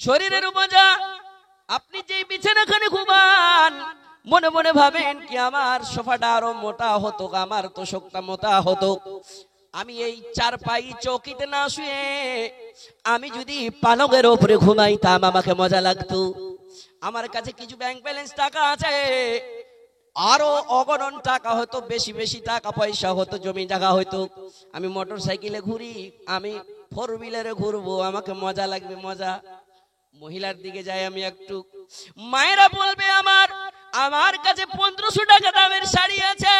শরীরের মজা। আপনি যে বিছানাখানে ঘুমান মনে মনে ভাবেন কি আমার সোফাটা আরো মোটা হতো, আমার তোশকটা মোটা হতো, আমি এই চারপাই চৌকিতে না শুয়ে আমি যদি পালঙের উপরে ঘুমাইতাম আমাকে মজা লাগতো। আমার কাছে কিছু ব্যাংক ব্যালেন্স টাকা আছে, আরো অগণন টাকা হতো, বেশি বেশি টাকা পয়সা হতো, জমি জায়গা হতো, আমি মোটর সাইকেলে ঘুরি, আমি ফোর হুইলারে ঘুরবো, আমাকে মজা লাগবে মজা। মহিলার দিকে যাই আমি একটু, মায়েরা বলবে আমার আমার কাছে 1500 টাকা দামের শাড়ি আছে,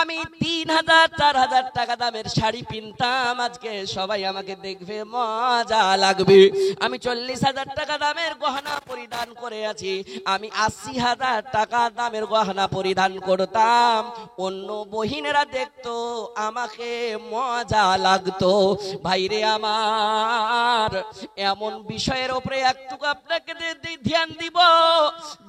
আমি 3000 4000 টাকা দামের শাড়ি কিনতাম, আজকে সবাই আমাকে দেখবে মজা লাগবে। আমি 40,000 টাকা দামের গহনা পরিধান করে আছি, আমি 80,000 টাকা দামের গহনা পরিধান করতাম, অন্য বহিনেরা দেখতো আমাকে মজা লাগতো। ভাইরে আমার, এমন বিষয়ের উপরে একটু আপনাকে ধ্যান দিব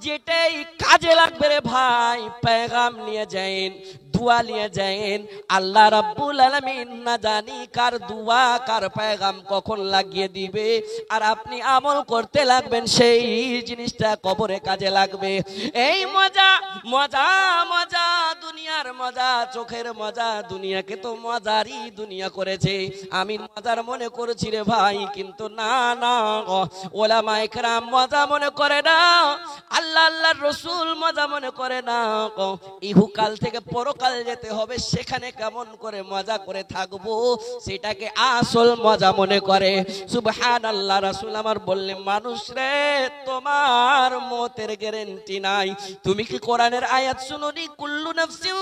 যেটাই কাজে লাগবে রে ভাই। পেগাম নিয়ে যাইন, দুয়া নিয়ে যাইন, আল্লাহ রাব্বুল আলামিন না জানি কার দুয়া কার পেগাম কখন লাগিয়ে দিবে, আর আপনি আমল করতে লাগবেন, সেই জিনিসটা কবরে কাজে লাগবে। এই মজা মজা মজা, দুনিয়ার মজা, চোখের মজা, দুনিয়াকে তো মজারই দুনিয়া করেছে। আমি মজার মনে করেছি রে ভাই, কিন্তু না না, ওলামায়ে কেরাম মজা মনে করে না, আল্লাহ আল্লাহর রাসূল মজা মনে করে না। ইহুকাল থেকে পরকাল যেতে হবে, সেখানে কেমন করে মজা করে থাকবো সেটাকে আসল মজা মনে করে। সুবহানাল্লাহ। রাসূল আমার বললেন, মানুষ রে তোমার মতের গ্যারান্টি নাই। তুমি কি কোরআনের আয়াত শুনোনি? কুল্লু নাফসিন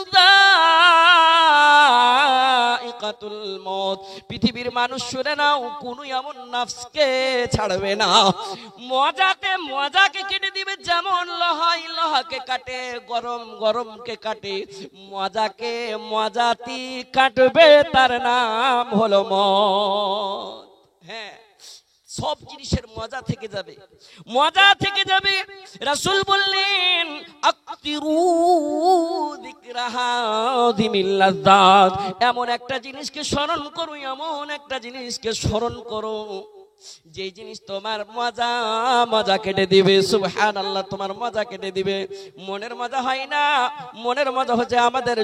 যায়িকাতুল মউত। পৃথিবীর মানুষ শুনে নাও, কোন এমন নফসকে ছাড়বে না। মজাতে মজাকে কেটে দিবে, যেমন লোহাই লোহাকে কাটে, গরম গরমকে কাটে, মজাকে মজাতি কাটবে, তার নাম হলো মত। হ্যাঁ, সব জিনিসের মজা থেকে যাবে, মজা থেকে যাবে। রাসূল বললেন, আকতিরু যিকরাহা যিমিল লাযাত, এমন একটা জিনিসকে স্মরণ করো, এমন একটা জিনিসকে স্মরণ করো যে জিনিস তোমার মজা মজা কেটে দিবে। সুবহানাল্লাহ। তোমার মজা কেটে দিবে। মনের মজা হয় না, মনের মজা হচ্ছে আমাদের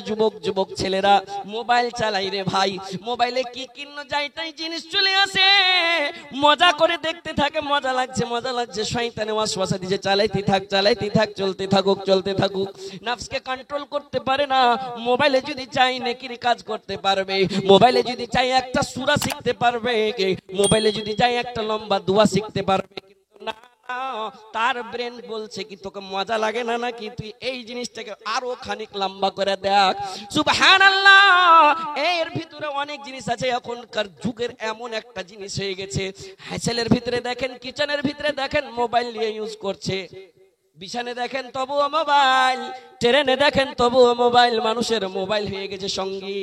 যুবক ছেলেরা মোবাইল চালাই রে ভাই, মোবাইলে কি কিন্ন যায় তাই জিনিস চলে আসে, মজা করে দেখতে থাকে, মজা লাগছে মজা লাগছে, শয়তানে ওয়াসওয়াসা দিছে, চালাইতে থাক চলতে থাকুক। নফসকে কন্ট্রোল করতে পারে না। মোবাইলে যদি চাই নেকির কাজ করতে পারবে, মোবাইলে যদি চাই একটা সূরা শিখতে পারবে, মোবাইলে যদি চাই একটা লম্বা দোয়া শিখতে পারবে, কিন্তু না, তার ব্রেন বলছে কি তোকে মজা লাগে না নাকি, তুই এই জিনিসটাকে আরো খানিক লম্বা করে দেখ। সুবহানাল্লাহ। এর ভিতরে অনেক জিনিস আছে। এখনকার যুগের এমন একটা জিনিস হয়ে গেছে, হ্যাসেলের ভিতরে দেখেন, কিচেনের ভিতরে দেখেন মোবাইল নিয়ে ইউজ করছে, বিছানে দেখেন তবুও মোবাইল, ট্রেনে দেখেন তবুও মোবাইল, মানুষের মোবাইল হয়ে গেছে সঙ্গী।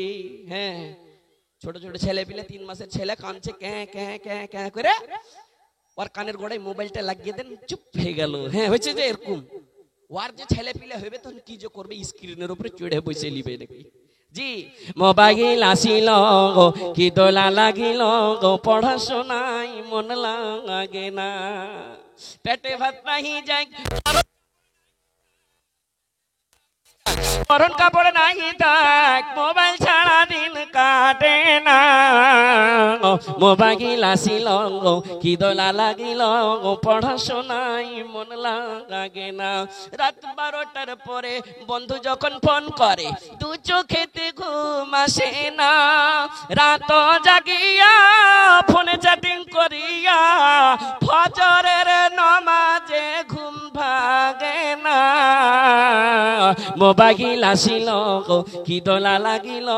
হ্যাঁ, ছোট ছোট ছেলে পিলে, 3 মাসের ছেলে কাঁদছে ক্যাঁ ক্যাঁ ক্যাঁ ক্যাঁ করে, ওর কানের গোড়ায় মোবাইলটা লাগিয়ে দেন, চুপ হয়ে গেল। হ্যাঁ, হয়েছে যে এরকম। ওর যে ছেলে পিলে হইবে তখন কি যে করবে, স্ক্রিনের উপরে চড়ে বসে নিবে নাকি। জি, মোবাইল আসিল কি দোলা লাগিল, পড়াশোনায় মন লাগে না, পেটে ভাত নাহি যায়, পরন কাপড় নাই থাক, মোবাইল ছাড়া দিন কাটে না। মোবাইল আসিল কি দোলা লাগিল, পড়াশোনায় মন লাগে না। রাত 12টার পরে বন্ধু যখন ফোন করে, দু চোখেতে ঘুম আসে না, রাত জাগিয়া ফোনে চ্যাটিং করিয়া ফজরের নামাজে ঘুম ভাগে না। মোবাইল আসিল কি দোলা লাগিল,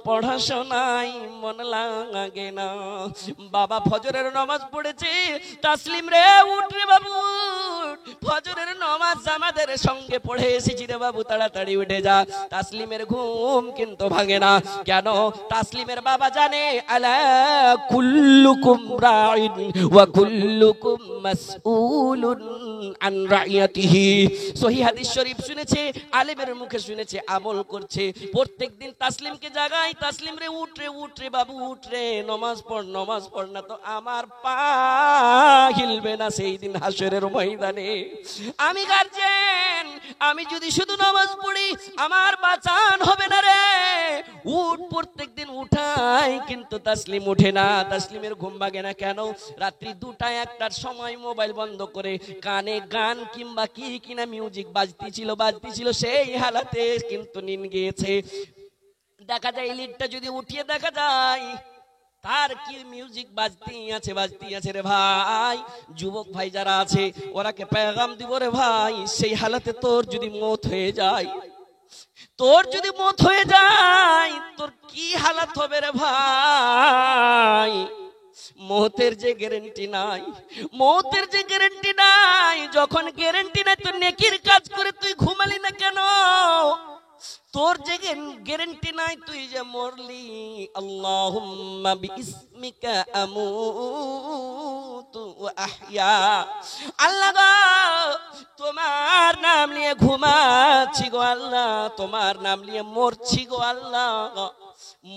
পড়াশোনায় মন লাগে না। বাবা ফজরের নামাজ পড়েছে, তাসলিম রে উঠ রে বাবু, ফজরের নামাজ আমাদের সঙ্গে পড়ে এসেছি রে বাবু, তাড়াতাড়ি উঠে যা। তাসলিমের ঘুম কিন্তু ভাঙে না। কেন? তাসলিমের বাবা জানে, আলা কুল্লুকুম রাইন ওয়া কুল্লুকুম মাসউলুন আন রাইয়াতিহি। সহিহ হাদিস শরীফ শুনেছে, আলেমের মুখে শুনেছে, আমল করছে। প্রত্যেকদিন তাসলিমকে জাগাই, তাসলিম রে উঠ রে বাবু, উঠ রে, নামাজ পড় না তো আমার পা হিলবে না সেই দিন হাসরের ময়দানে। আমি গার্জেন, আমি যদি শুধু নামাজ পড়ি আমার বাঁচান হবে না রে। উঠ, প্রত্যেকদিন উঠাই, কিন্তু তাসলিম উঠে না। তাসলিমের ঘুম ভাঙে না কেন? রাত্রি 2টা 1টার সময় মোবাইল বন্ধ করে কানে গান কিংবা কি কিনা মিউজিক বাজতেছিল, সেই হালাতে কিন্তু নিন গিয়েছে। দেখা যায় এই লিডটা যদি উঠিয়ে দেখা যায় তার কি মিউজিক বাজতেই আছে রে ভাই। যুবক ভাই যারা আছে ওরাকে পেগাম দিব রে ভাই, সেই হালাতে তোর যদি মত হয়ে যায়, তোর কি হালাত হবে রে ভাই। মৌতের যে গ্যারান্টি নাই, যখন গ্যারান্টি নাই তোর নেকির কাজ করে তুই ঘুমালি না কেন? তোর যে গ্যারান্টি নাই, তুই যে মরলি। আল্লাহুম্মা বিইসমিকা আমুতু ওয়া আহইয়া। আল্লাহ গো, তোমার নাম নিয়ে ঘুমাচ্ছি গো আল্লাহ, তোমার নাম নিয়ে মরছি গো আল্লাহ।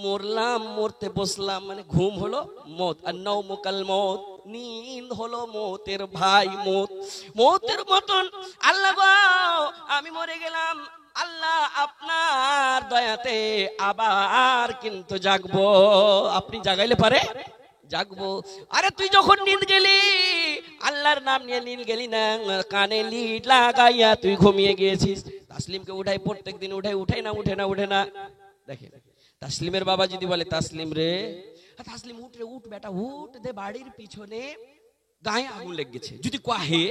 মরলাম, মরতে বসলাম, মানে ঘুম হলো মত, আর নওমুকাল মত, নিন্দ হলো মতের ভাই, মতের মতন। আল্লাহ গো, আমি মরে গেলাম, আল্লাহ আপনার দয়াতে আবার কিন্তু জাগবো। আপনি জাগাইলে পারে জাগবো। আরে তুই যখন নিন্দ গেলি, আল্লাহর নাম নিয়ে নিন্দ গেলি না, কানে লিড লাগাইয়া তুই ঘুমিয়ে গিয়েছিস। তাসলিমকে উঠাই, প্রত্যেক দিন উঠাই না। দেখে তাসলিমের বাবা যদি বলে, তাসলিম রে, তাসলিম উঠ রে, উঠ বেটা উঠ, দে বাড়ির পিছনে গায়ে আগুন লেগে গেছে। যদি কহে,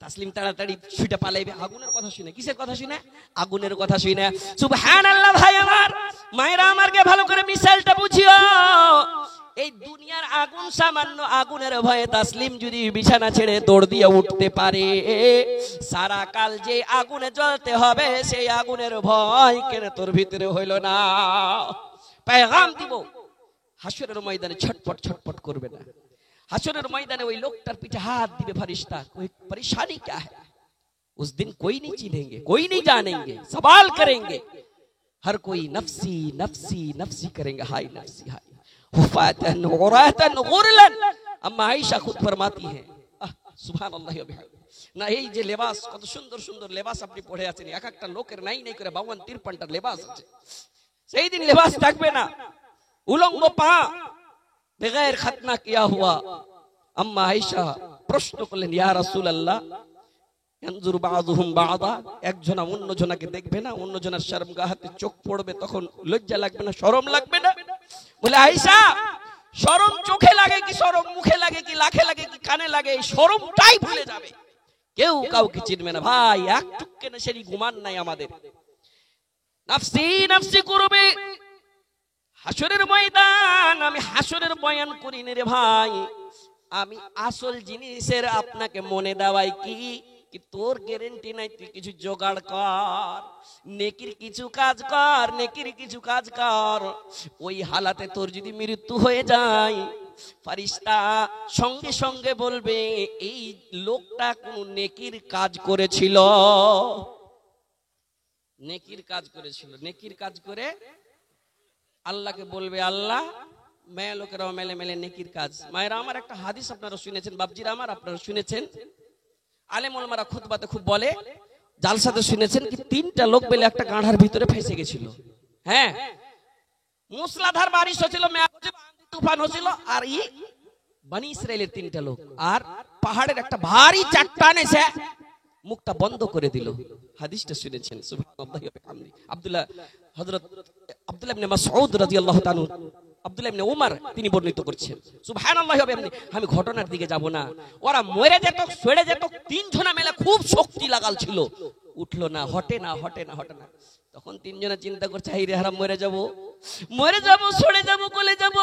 তাসলিম তাড়াতাড়ি ছুটে পালাইবে। আগুনের কথা শুনে, কিসের কথা শুনে? আগুনের কথা শুনে। সুবহানাল্লাহ। ভাই আমার, মায়েরা আমারকে ভালো করে মিসাইলটা বুঝিও। এই দুনিয়ার আগুন, সামান্য আগুনের ভয়ে তাসলিম যদি বিছানা ছেড়ে দৌড় দিয়ে উঠতে পারে, সারা কাল যে আগুনে জ্বলতে হবে সেই আগুনের ভয় কেন তোর ভিতরে হইল না? পেগাম দিব, হাসরের ময়দানে ছটপট করবে না। হাসরের ময়দানে ওই लोकটার পিঠে হাত দিবে ফেরেশতা। कोई परेशानी क्या है? उस दिन कोई नहीं चिन्हेंगे, कोई नहीं जानेंगे, सवाल करेंगे। हर कोई नफ्सी नफ्सी नफ्सी करेंगे। हाय नफ्सी हाय, हुफातन उरातन गुरलन। अम्मा आयशा खुद फरमाती हैं, সুবহানাল্লাহি ওয়া বিহামদিহি, না এই যে লেবাস, কত সুন্দর সুন্দর লেবাস আপনি পরে আছেন, এক একটা লোকের নাই করে 52-53টা লেবাস আছে। সেই দিন লেবাস থাকবে না, উলঙ্গ পা, বেগায়ের খাতনা কিয়া হুয়া। আম্মা আয়েশা প্রশ্ন করলেন, ইয়া রাসূলুল্লাহ, ইয়ানজুরু বাযুহুম বাযা, একজনা অন্যজনাকে দেখবে না, অন্যজনের শরমগাহতে চোখ পড়বে, তখন লজ্জা লাগবে না, শরম লাগবে না? বলে, আয়েশা, শরম চোখে লাগে কি শরম মুখে লাগে কি লাখে লাগে কি কানে লাগে, এই শরমটাই ভুলে যাবে, কেউ কাউকে চিনবে না। ভাই, এক টুককে না সেই গুমান নাই আমাদের। নাফসি নাফসি করবে। হাসরের ময়দান, আমি হাসরের বয়ান করি না রে ভাই, আমি আসল জিনিসের আপনাকে মনে দেওয়াই কি তোর গ্যারান্টি নাই, তুই কিছু জোগাড় কর, নেকির কিছু কাজ কর। ওই হালাতে তোর যদি মৃত্যু হয়ে যায়, ফেরেশতা সঙ্গে সঙ্গে বলবে এই লোকটা কোন নেকির কাজ করেছিল, নেকির কাজ করে আল্লাহকে বলবে, আল্লাহ মেয়ে লোকেরাও মেলে নেকির কাজ। মায়েরা আমার, একটা হাদিস আপনারা শুনেছেন, বাপজিরা আমার আপনারা শুনেছেন, আলেম ওলামারা খুতবাতে খুব বলে, জালসাতে শুনেছেন কি 3টা লোক বেলে একটা গাঁড়ার ভিতরে ফেসে গেছিল। হ্যাঁ, মুসলাধার বারিশ হচ্ছিল, তুফান হচ্ছিল, আর বনি ইসরাইলের 3টা লোক, আর পাহাড়ের একটা ভারী চট্টান এসে মুখটা বন্ধ করে দিল। হাদিসটা শুনেছেন, সুবহানাল্লাহি ওয়া বিহামদিহি। হযরত আব্দুল্লাহ ইবনে মাসউদ রাদিয়াল্লাহু তাআলা, আব্দুল্লাহ ইবনে উমর তিনি বর্ণিত করছেন, সুবহানাল্লাহি ওয়া বিহামদিহি। আমি ঘটনার দিকে যাব না, ওরা মরে যেত, সরে যেত, 3 জনা মেলা খুব শক্তি লাগাল ছিল, উঠলো না, হটে না। তখন 3 জনা চিন্তা করছে, হাই রে হারাম, মরে যাব, সরে যাব, গলে যাব।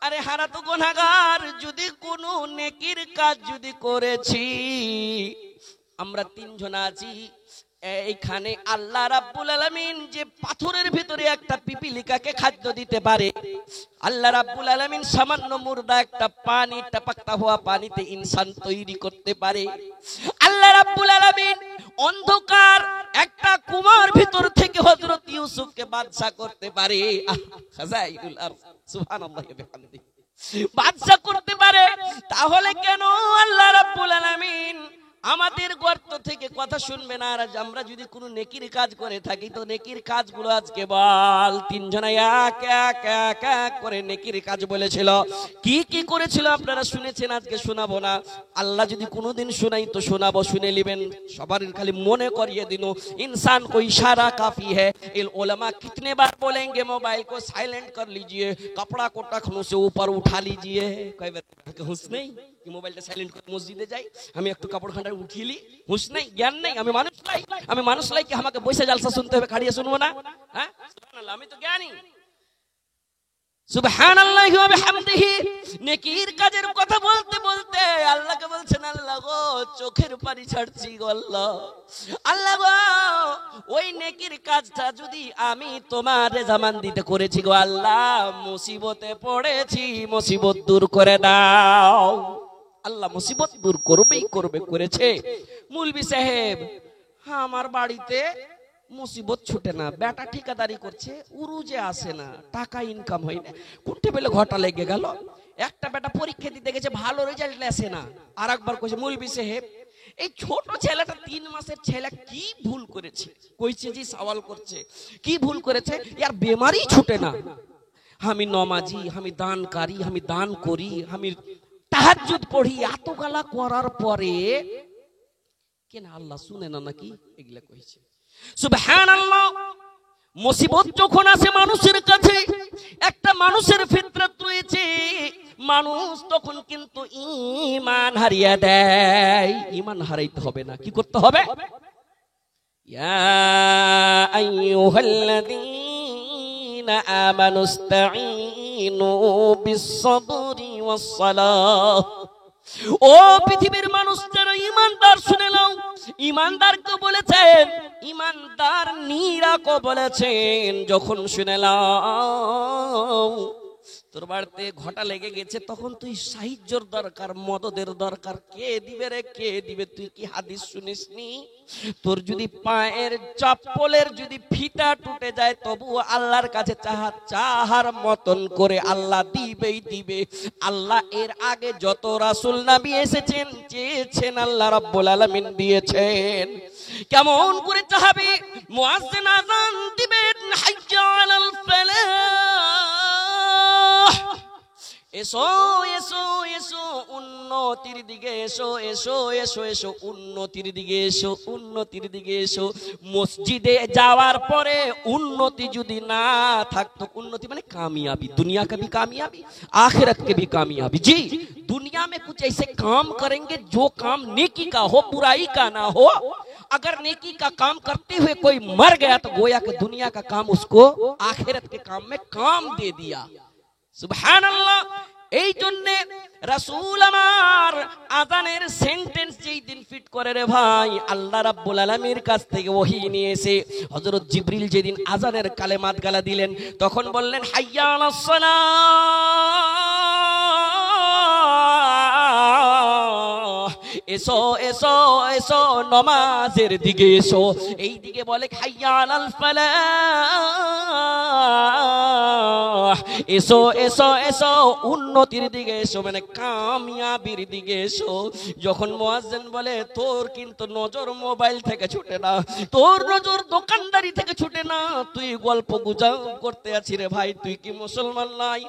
আরে হারা তো গুনাহগার, যদি কোনো নেকির কাজ যদি করেছি, আমরা 3 জনা আছি এইখানে, আল্লাহ রাব্বুল আলামিন যে পাথরের ভিতরে একটা পিপিলিকাকে খাদ্য দিতে পারে, আল্লাহ রাব্বুল আলামিন সামান্য মুর্দা একটা পানি, টপকতা হওয়া পানিতে ইনসান তৈরি করতে পারে, আল্লাহ রাব্বুল আলামিন অন্ধকার একটা কুমার ভিতর থেকে হযরত ইউসুফকে বাদশা করতে পারে। খাজাইনুল আরদ, সুবহানাল্লাহি ওয়া বিহামদিহি, বাদশা করতে পারে। তাহলে কেন আল্লাহ রাব্বুল আলামিন আমাদের গর্ত থেকে কথা শুনবে না? আর আমরা যদি কোনো নেকির কাজ করে থাকি তো নেকির কাজগুলো আজকে বল। তিনজনে এক এক এক এক করে নেকির কাজ বলেছিল। কি কি করেছিল আপনারা শুনেছেন, আজকে শোনাবো না। আল্লাহ যদি কোনোদিন শোনাই তো শোনাবো, শুনে নেবেন। সবার খালি মনে করিয়ে দিন, इंसान को इशारा काफी है। इन उलमा कितने बार बोलेंगे मोबाइल को साइलेंट कर लीजिए, कपड़ा को टखनों से ऊपर उठा लीजिए। कई बार হুঁশ নেই কি মোবাইলটা সাইলেন্ট করে মসজিদে যাই, আমি একটু কাপড়খানটা উঠিয়ে নি, হুঁশ নেই, জ্ঞান নেই। আমি মানুষ লাই কি আমাকে বসে জালসা শুনতে হবে, খাড়িয়ে শুনবো না? হ্যাঁ, সুবহানাল্লাহ, আমি তো জ্ঞানী। সুবহানাল্লাহি ওয়া বিহামদিহি। নেকির কাজের কথা বলতে বলতে আল্লাহকে বলছেন, আল্লাহ গো চোখের পানি ছাড়ছি গো আল্লাহ। আল্লাহ গো ওই নেকির কাজটা যদি আমি তোমার জামান দিতে করেছি গো আল্লাহ, মুসিবতে পড়েছি, মুসিবত দূর করে দাও। আল্লাহ মুসিবত দূর করবেই করবে, করেছে। মুলবি সাহেব, আমার বাড়িতে মুসিবত ছুটে না, বেটা ঠিকাদারি করছে, উরুজে আসে না, টাকা ইনকাম হয় না, কোনটা পেলে ঘটা লেগে গেল। একটা বেটা পরীক্ষা দিতে গেছে, ভালো রেজাল্ট আসে না। আর একবার কইছে, মুলবি সাহেব এই ছোট ছেলেটা 3 মাসের ছেলে কি ভুল করেছে? কইছে জি, সওয়াল করছে কি ভুল করেছে? ইয়ার বেমারি ছুটে না। আমি নমাজি, আমি দানকারী, আমি দান করি, আমি তাহাজ্জুদ পড়ি, এত গালা করার পরে কেন আল্লাহ শুনে না নাকি? এগুলা কইছে। সুবহানাল্লাহ। মুসিবত যখন আসে মানুষের কাছে, একটা মানুষের ফিতরত রয়েছে, মানুষ তখন কিন্তু ঈমান হারিয়ে দেয়। ঈমান হারাইতে হবে না, কি করতে হবে? ইয়া আইয়ুহাল্লাযীনা আমানুস্তাঈনু বিস-সাবরি ওয়াস-সালাহ। ও পৃথিবীর মানুষ যারা ঈমানদার, শুনে নাও। ঈমানদারকে বলেছেন, ঈমানদার নিরাকে বলেছেন। যখন শুনে নাও তোর বাড়িতে ঘটা লেগে গেছে, তখন তুই সাহায্যর দরকার, মদদের দরকার। কে দিবে রে, কে দিবে? তুই কি হাদিস শুনিসনি? তোর যদি পায়ের চপ্পলের যদি ফিতা টুটে যায়, তবু আল্লাহর কাছে চাহার মতন করে আল্লাহ দিবেই দিবে। আল্লাহ এর আগে যত রাসূল নবী এসেছেন, চেয়েছেন, আল্লাহ রাব্বুল আলামিন দিয়েছেন। কেমন করে চাহাবে? মুয়াজ্জিন আযান দিবেন, হাইয়া আলাল ফালাহ, এসো এসো এসো উন্নতির দিকে এসো, এসো এসো এসো উন্নতির দিকে এসো, উন্নতির দিকে এসো। মসজিদে যাওয়ার পরে উন্নতি যদি না থাকতো, উন্নতি মানে कामयाबी, दुनिया का भी कामयाबी, आखिरत के भी कामयाबी। जी, दुनिया में कुछ ऐसे काम करेंगे जो काम नेकी का हो, बुराई का ना हो। अगर नेकी का काम करते हुए कोई मर गया तो गोया कि दुनिया का काम उसको आखिरत के काम में काम दे दिया। সুবহানাল্লাহ। এই জন্য রাসূল আমার আযানের সেন্টেন্স যেই দিন ফিট করে রে ভাই, আল্লাহ রাব্বুল আলামিনের কাছ থেকে ওহী নিয়ে এসে হযরত জিবরিল যেদিন আযানের কালেমাত গালা দিলেন, তখন বললেন, হাইয়া আলাস সালাহ, এসো এসো এসো নামাজের দিকে এসো। এই দিকে বলে হাইয়া আলাল ফালাহ, এসো এসো এসো উন্নতির দিকে এসো, মানে কামিয়াবির দিকে এসো। যখন মুয়াজ্জিন বলে, তোর কিন্তু নজর মোবাইল থেকে ছুটে না, তোর নজর দোকানদারি থেকে ছুটে না, তুই গল্প গুজব করতে আছিস রে ভাই, তুই কি মুসলমান নাই?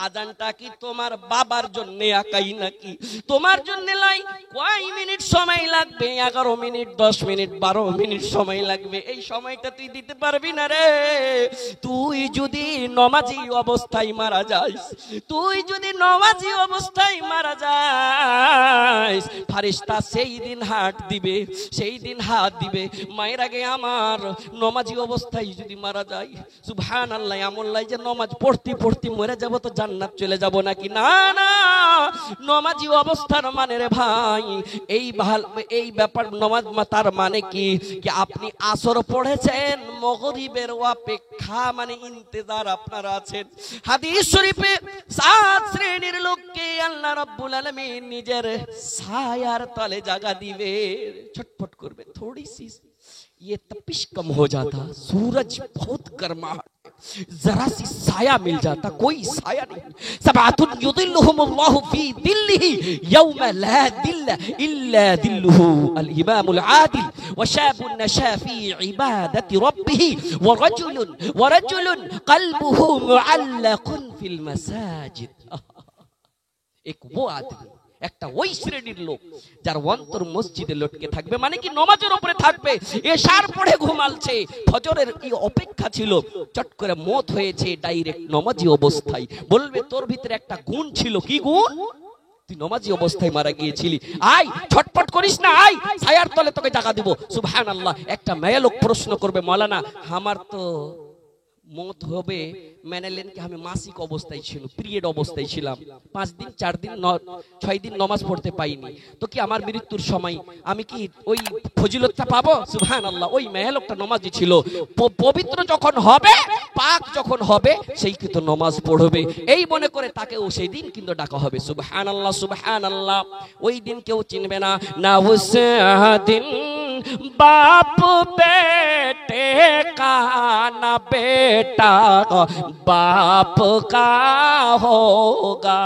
আযানটা কি তোমার বাবার জন্য একাই নাকি? তোমার জন্য লাই কয় মিনিট সময় লাগবে? 11 মিনিট, 10 মিনিট, 12 মিনিট সময় লাগবে। এই সময়টা তুই দিতে পারবি না রে। তুই যদি নমাজি অবস্থায় মারা যাস, তুই যদি নমাজি অবস্থায় মারা যাস, ফেরেশতা সেই দিন হাত দিবে, সেই দিন হাত দিবে। মায়ের আগে আমার নমাজি অবস্থায় যদি মারা যায়, সুবহানাল্লাহ, এমন লাই যে নমাজ পড়তে পড়তে মরে যাব তো জান্নাত চলে যাব নাকি? না না, নমাজি অবস্থার মানে রে ভাই এই ব্যাপার। নমাজ তার মানে কি? আপনি আসর পড়েছেন, মাগরিবের অপেক্ষা মানে ইন্তজার আপনারা আছেন। হাদিস শরীফে 7 শ্রেণীর লোককে আল্লাহ রাব্বুল আলামিন নিজের ছায়ার তলে জায়গা দিবে। ছটফট করবে, থোড়ি সি ये तपिश कम हो जाता, सूरज बहुत गर्मा, जरा सी साया मिल जाता, कोई साया नहीं। सबातुन युदिल्लुहुमुल्लाहु फी दिल्लिही यौम ला दिल्ल इल्ला दिल्लुहु अल इमामुल आदिल व शाबुन नशा फी इबादति रब्बिही व रजुलुन कल्बुहु मुअल्लकुन फिल मसाजिद। एक वो आदमी, একটা ওই শ্রেণীর লোক যার অন্তর মসজিদে লটকে থাকবে, মানে কি নামাজের উপরে থাকবে, এশার পড়ে ঘুমালছে, ফজরের এই অপেক্ষা ছিল, চট করে মত হয়েছে ডাইরেক্ট নামাজি অবস্থায়। বলবে তোর ভিতরে একটা গুণ ছিল, কি গুণ? তুই নামাজি অবস্থায় মারা গিয়েছিলি, আয় ছটপট করিস না, আয় ছায়ার তলে তোকে টাকা দিব। সুবহানাল্লাহ। একটা মেয়ে লোক প্রশ্ন করবে, মাওলানা আমার তো মত হবে, মেনে নেন কি আমি মাসিক অবস্থায় ছিল, পিরিয়ড অবস্থায় ছিলাম, 5 দিন 4 দিন 6 দিন নামাজ পড়তে পাইনি, তো কি আমার মৃত্যুর সময় আমি কি ওই ফজিলতটা পাবো? সুবহানাল্লাহ। ওই মেয়ে লোকটা নামাজি ছিল, পবিত্র যখন হবে, পাক যখন হবে, সেই কিন্তু নামাজ পড়বে, এই মনে করে তাকেও সেই দিন কিন্তু ডাকা হবে। সুবহানাল্লাহ সুবহানাল্লাহ। ওই দিন কেউ চিনবে না, না উসে দিন बाप बेटे का ना बेटा बाप का होगा,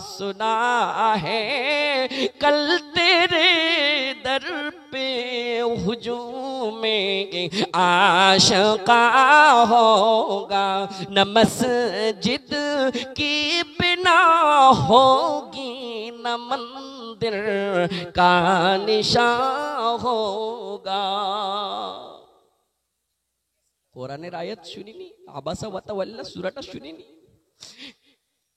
सुना है कल तेरे दर पे हुजूम में आशिका होगा, न मस्जिद की बिना होगी न मंदिर का निशान होगा। কোরআনের আয়াত শুনিনি? আবাসা ওয়া তাওয়াল্লা সূরাটা শুনিনি?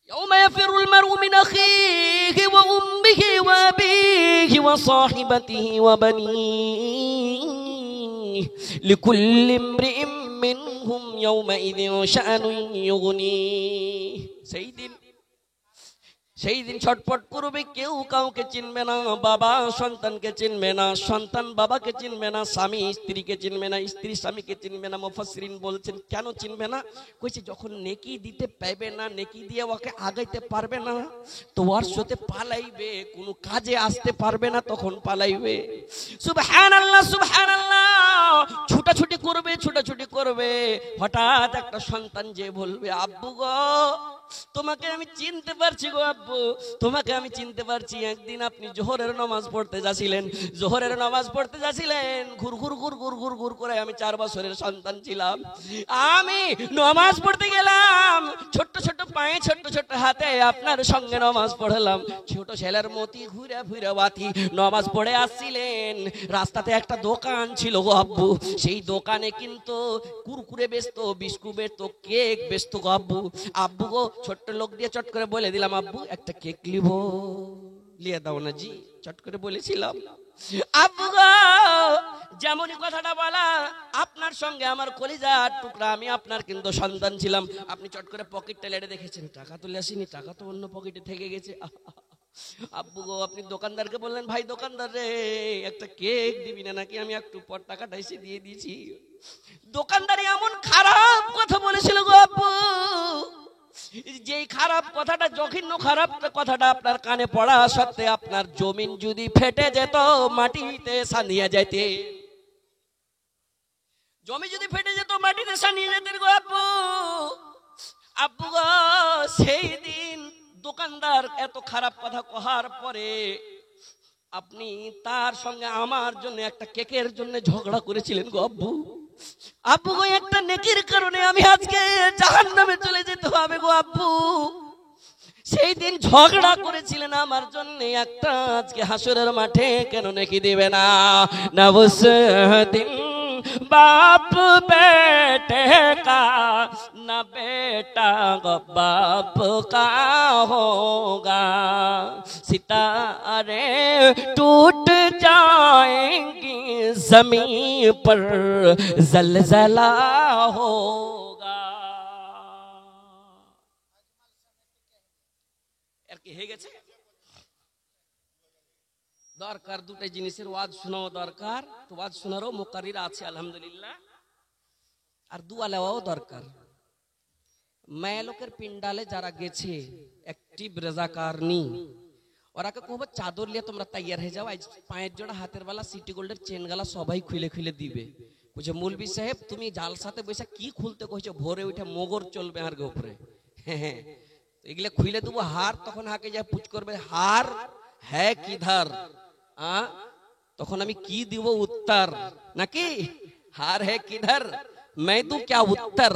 يوم يفر المرء من أخيه وأمه وأبيه وصاحبته وبنيه لكل امرئ منهم يومئذ شأن يغنيه। সেই দিন ছটফট করবে, কেউ কাউকে চিনবে না, বাবা সন্তানকে চিনবে না, সন্তান বাবাকে চিনবে না, স্বামী স্ত্রীকে চিনবে না, স্ত্রী স্বামীকে চিনবে না। মুফাসসিরিন বলছেন কেন চিনবে না? কইছে যখন নেকি দিতে পাবে না, নেকি দিয়ে ওকে আগাইতে পারবে না, তো ওর সাথে পালাইবে, কোনো কাজে আসতে পারবে না, তখন পালাইবে। সুবহানাল্লাহ সুবহানাল্লাহ। ছুটাছুটি করবে, হঠাৎ একটা সন্তান যে বলবে, আব্বু গো তোমাকে আমি চিনতে পারছি গো আব্বু, তোমাকে আমি চিনতে পারছি। একদিন আপনি জোহরের নামাজ পড়তে যাচ্ছিলেন, ঘুর ঘুর করে, আমি 4 বছরের সন্তান ছিলাম, আমি নামাজ পড়তে গেলাম, ছোট্ট পায়ে ছোট্ট হাতে আপনার সঙ্গে নামাজ পড়লাম। ছোট ছেলের মতি ঘুরে বাতি নামাজ পড়ে আসছিলেন, রাস্তাতে একটা দোকান ছিল গো আব্বু, সেই দোকানে কিন্তু কুরকুরে বেচতো, বিস্কুট বেচতো, কেক বেচতো গো আব্বু। আব্বু গো ছোট্ট লোক দিয়ে চট করে বলে দিলাম, আব্বু একটা কেক লিব, লিয়ে দাও না জি, চট করে বলেছিলাম। আব্বু গো যেমনই কথাটা বলা, আপনার সঙ্গে আমার কলিজার টুকরা, আমি আপনার কিন্তু সন্তান ছিলাম। আপনি চট করে পকেটটা লেড়ে দেখেছেন, টাকা তুলে আসিনি, টাকা তো অন্য পকেটে থেকে গেছে। আব্বু গো আপনি দোকানদারকে বললেন, ভাই দোকানদার রে একটা কেক দিবি না নাকি? আমি একটু পর টাকাটা এসে দিয়ে দিয়েছি। দোকানদারি এমন খারাপ কথা বলেছিল গো আব্বু, যেই খারাপ কথাটা, জঘন্য খারাপ কথাটা আপনার কানে পড়া সত্ত্বে আপনার জমিন যদি ফেটে যেত, মাটিতে সানিয়ে যেতে, জমি যদি ফেটে যেত, মাটিতে সানিয়ে যেতেন গো আব্বু। আব্বু গো সেই দিন দোকানদার এত খারাপ কথা কহার পরে আপনি তার সঙ্গে আমার জন্য একটা কেকের জন্য ঝগড়া করেছিলেন গো আব্বু। আব্বু গো একটা নেকির কারণে আমি আজকে জাহান্নামে চলে যেতে হবে গো আব্বু। সেই দিন ঝগড়া করেছিলেন আমার জন্য, একটা আজকে হাসরের মাঠে কেন নেকি দিবে না? নবসদিন बाप बेटे का न बेटा बाप का होगा, सितारे टूट जाएंगी जमीन पर जलजला होगा। এর কি হয়ে গেছে? দরকার দুটো জিনিসের ওয়াজ শোনাও দরকার, তো ওয়াজ শোনারও মুকাররির আছে আলহামদুলিল্লাহ, আর দুয়া নেওয়াও দরকার। মায়া লোকের পিন্ডালে যারা গেছে অ্যাক্টিভ রেজাকারনি, ওরাকে কহবো চাদর লিয়ে তোমরা তৈয়ার হয়ে যাও, আজ পায়ের জোড়া হাতের বালা সিটি গোল্ডের চেন গালা সবাই খুলে খুলে দিবে। বুঝছো মৌলবি সাহেব তুমি জালসাতে বসে কি খুলতে কইছো, ভোরে উঠে মোগর চলবে আর উপরে। হ্যাঁ এগুলো খুলে দেবো হার, তখন হাকে যা পুছ করবে হার হ্যাঁ কিধার, তখন আমি কি দিব উত্তর, নাকি হার হ্যাঁ কিধার मैं दूं क्या उत्तर।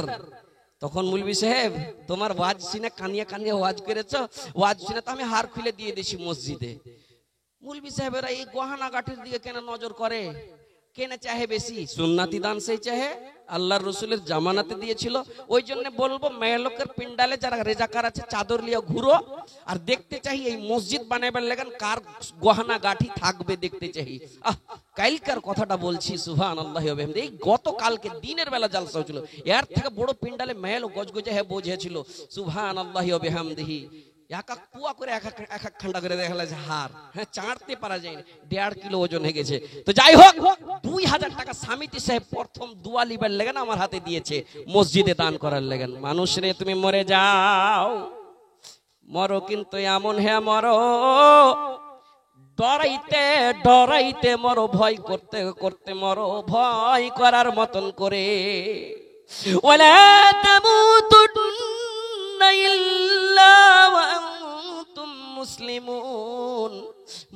তখন মৌলবি সাহেব তোমার ওয়াজ শুনে কানিয়া কানিয়া ওয়াজ করেছো, ওয়াজ শুনে তো আমি হার খুলে দিয়ে দিছি মসজিদে। মৌলবি সাহেবেরা এই গহনা গাঠির দিকে কেন নজর করে, কেন চাহে বেশি? সুন্নাতি দান সেই চাহে, আল্লাহর রসুলের জামানাতে দিয়েছিল। ওই জন্য বলবো মেয়ে লোকের পিন্ডালে যারা রেজাকার আছে চাদর লিয়ে ঘুরো, আর দেখতে চাই এই মসজিদ বানাইবার লাগান কার গহনা গাঠি থাকবে দেখতে চাই। কালকার কথাটা বলছি সুবহানাল্লাহি ওয়া বিহামদিহি, এই গতকালকে দিনের বেলা জালসা হয়েছিল, এর থেকে বড় পিন্ডালে মেয়ে লোক গজগজে হয়ে বোঝেছিল সুবহানাল্লাহি ওয়া বিহামদিহি। এক এক পুয়া করে এক এক খান্ডা করে দেখা যাচ্ছে হার, হ্যাঁ চাঁড়তে পারা যায় না, 1.5 কিলো ওজন হয়ে গেছে। তো যাই হোক 2000 টাকা সামিতি সাহেব প্রথম দোয়া লিবার লেগেন আমার হাতে দিয়েছে মসজিদে দান করার লেগেন। মানুষ রে তুমি মরে যাও, মরো কিন্তু এমন হ্যাঁ মরো, ডরাইতে ডরাইতে মরো, ভয় করতে করতে মরো, ভয় করার মতন করে। ওয়ালা তামুতুন্না ইল্লা ওয়া আনতুম মুসলিমুন,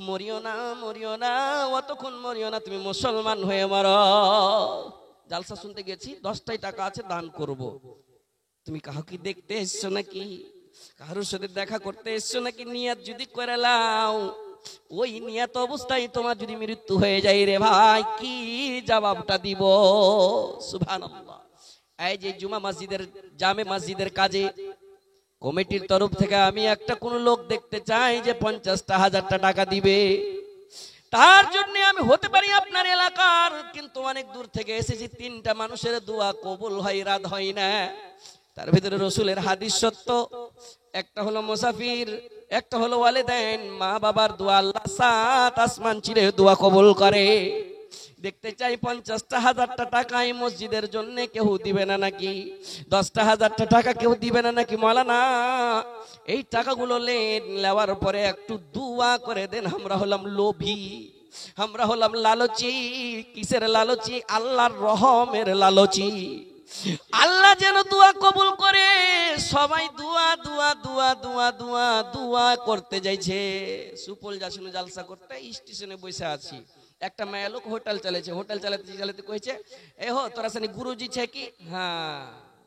মরিও না মরিও না, অতক্ষণ মরিও না তুমি মুসলমান হয়ে মরো। জালসা শুনতে গেছি, 10টাই টাকা আছে দান করব। তুমি কাউকে দেখতে এসছো নাকি, কারোর সাথে দেখা করতে এসছো নাকি? নিয়াত যদি করে লাও, ওই নিয়াত অবস্থায় তোমার যদি মৃত্যু হয়ে যায় রে ভাই, কি জবাবটা দিব? সুবহানাল্লাহ। এই যে জুমা মসজিদের জামে মসজিদের কাজে কমিটির তরফ থেকে আমি একটা কোন লোক দেখতে চাই যে 50,000 টাকা দিবে, তার জন্য আমি হতে পারি আপনার এলাকার, কিন্তু অনেক দূর থেকে এসেছি, 3টা মানুষের দোয়া কবুল হয়, রাত হয় না। তার ভিতরে রসুলের হাদিস সত্য, একটা হলো মুসাফির, একটা হলো ওয়ালিদাইন, মা বাবার দোয়া আল্লাহ 7 আসমান চিরে দোয়া কবুল করে। দেখতে চাই 50,000 টাকা এই মসজিদের জন্য কেউ দিবে না নাকি? 10,000 টাকা কেউ দিবে না নাকি? মাওলানা এই টাকাগুলো নেওয়ার পরে একটু দোয়া করে দেন। আমরা হলাম লোভী, আমরা হলাম লালচি। কিসের লালচি? আল্লাহর রহমের লালচি। আল্লাহ যেন দোয়া কবুল করে। সবাই দোয়া দোয়া দোয়া দোয়া দোয়া দোয়া করতে যাইছে। সুপল যাচ্ছিল জালসা করতে, স্টেশনে বসে আছি, একটা মেয়ে লোক হোটেল চালাচ্ছে, হোটেল চালাতে চালাতে কইছে এ হো তোরা সানি গুরুজি ছে কি? হ্যাঁ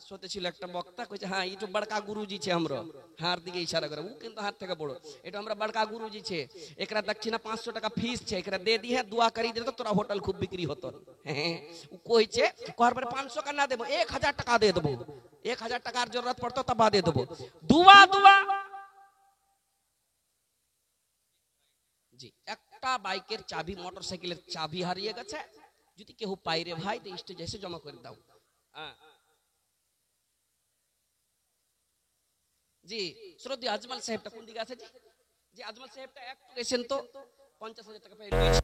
সোতে ছিল একটা বক্তা, কইছে হ্যাঁ এই তো বড়কা গুরুজি ছে আমরা, হার দিকে ইশারা করে, ও কিন্তু হাত থেকে বড়, এটা আমরা বড়কা গুরুজি ছে, একরা দক্ষিণা 500 টাকা ফিস ছে, একরা দে দি হ্যাঁ দোয়া করি দে তো তোরা হোটেল খুব বিক্রি হতো। হ্যাঁ ও কইছে কর পরে 500 का ना দেবো, 1000 টাকা দে দেবো, 1000 টাকার জরুরত পড়তো তবা দে দেবো। দোয়া দোয়া জি। একটা বাইকের চাবি, মোটরসাইকেলের চাবি হারিয়ে গেছে, যদি কেউ পাই রে ভাই তো স্টেজে এসে জমা করে দাও। হ্যাঁ জি। শ্রদ্ধি আজমাল সাহেবটা কোন দিকে আছে জি? জি আজমাল সাহেবটা একটু গেছেন তো, 50,000 টাকা পেয়ে গেছে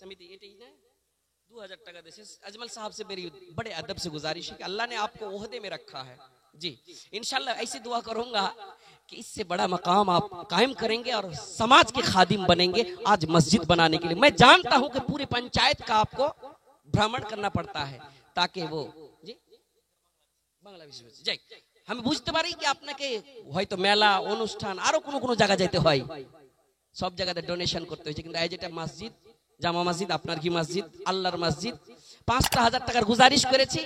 समिति एटी ने 2000 टाका दे। अजमल साहब से मेरी बड़े अदब से गुजारिश है कि अल्लाह ने आपको ओहदे में रखा है जी, इंशाल्लाह ऐसी दुआ करूंगा कि इससे बड़ा मकाम आप कायम करेंगे और समाज के खादिम बनेंगे। आज मस्जिद बनाने के लिए मैं जानता हूं कि पूरे पंचायत का आपको भ्रमण करना पड़ता है ताकि वो जी বাংলা বিশ্ববিদ্যালয় যাই। আমি বুঝতে পারি কি আপনাকে হয়তো মেলা অনুষ্ঠান আরো কোনো কোনো জায়গা যেতে হয়, সব জায়গাতে ডোনেশন করতে হয়েছে, কিন্তু এই যেটা মসজিদ জামা মসজিদ, আপনার কি মসজিদ, আল্লাহর মসজিদ, 5,000 টাকার গুজারিশ করেছি,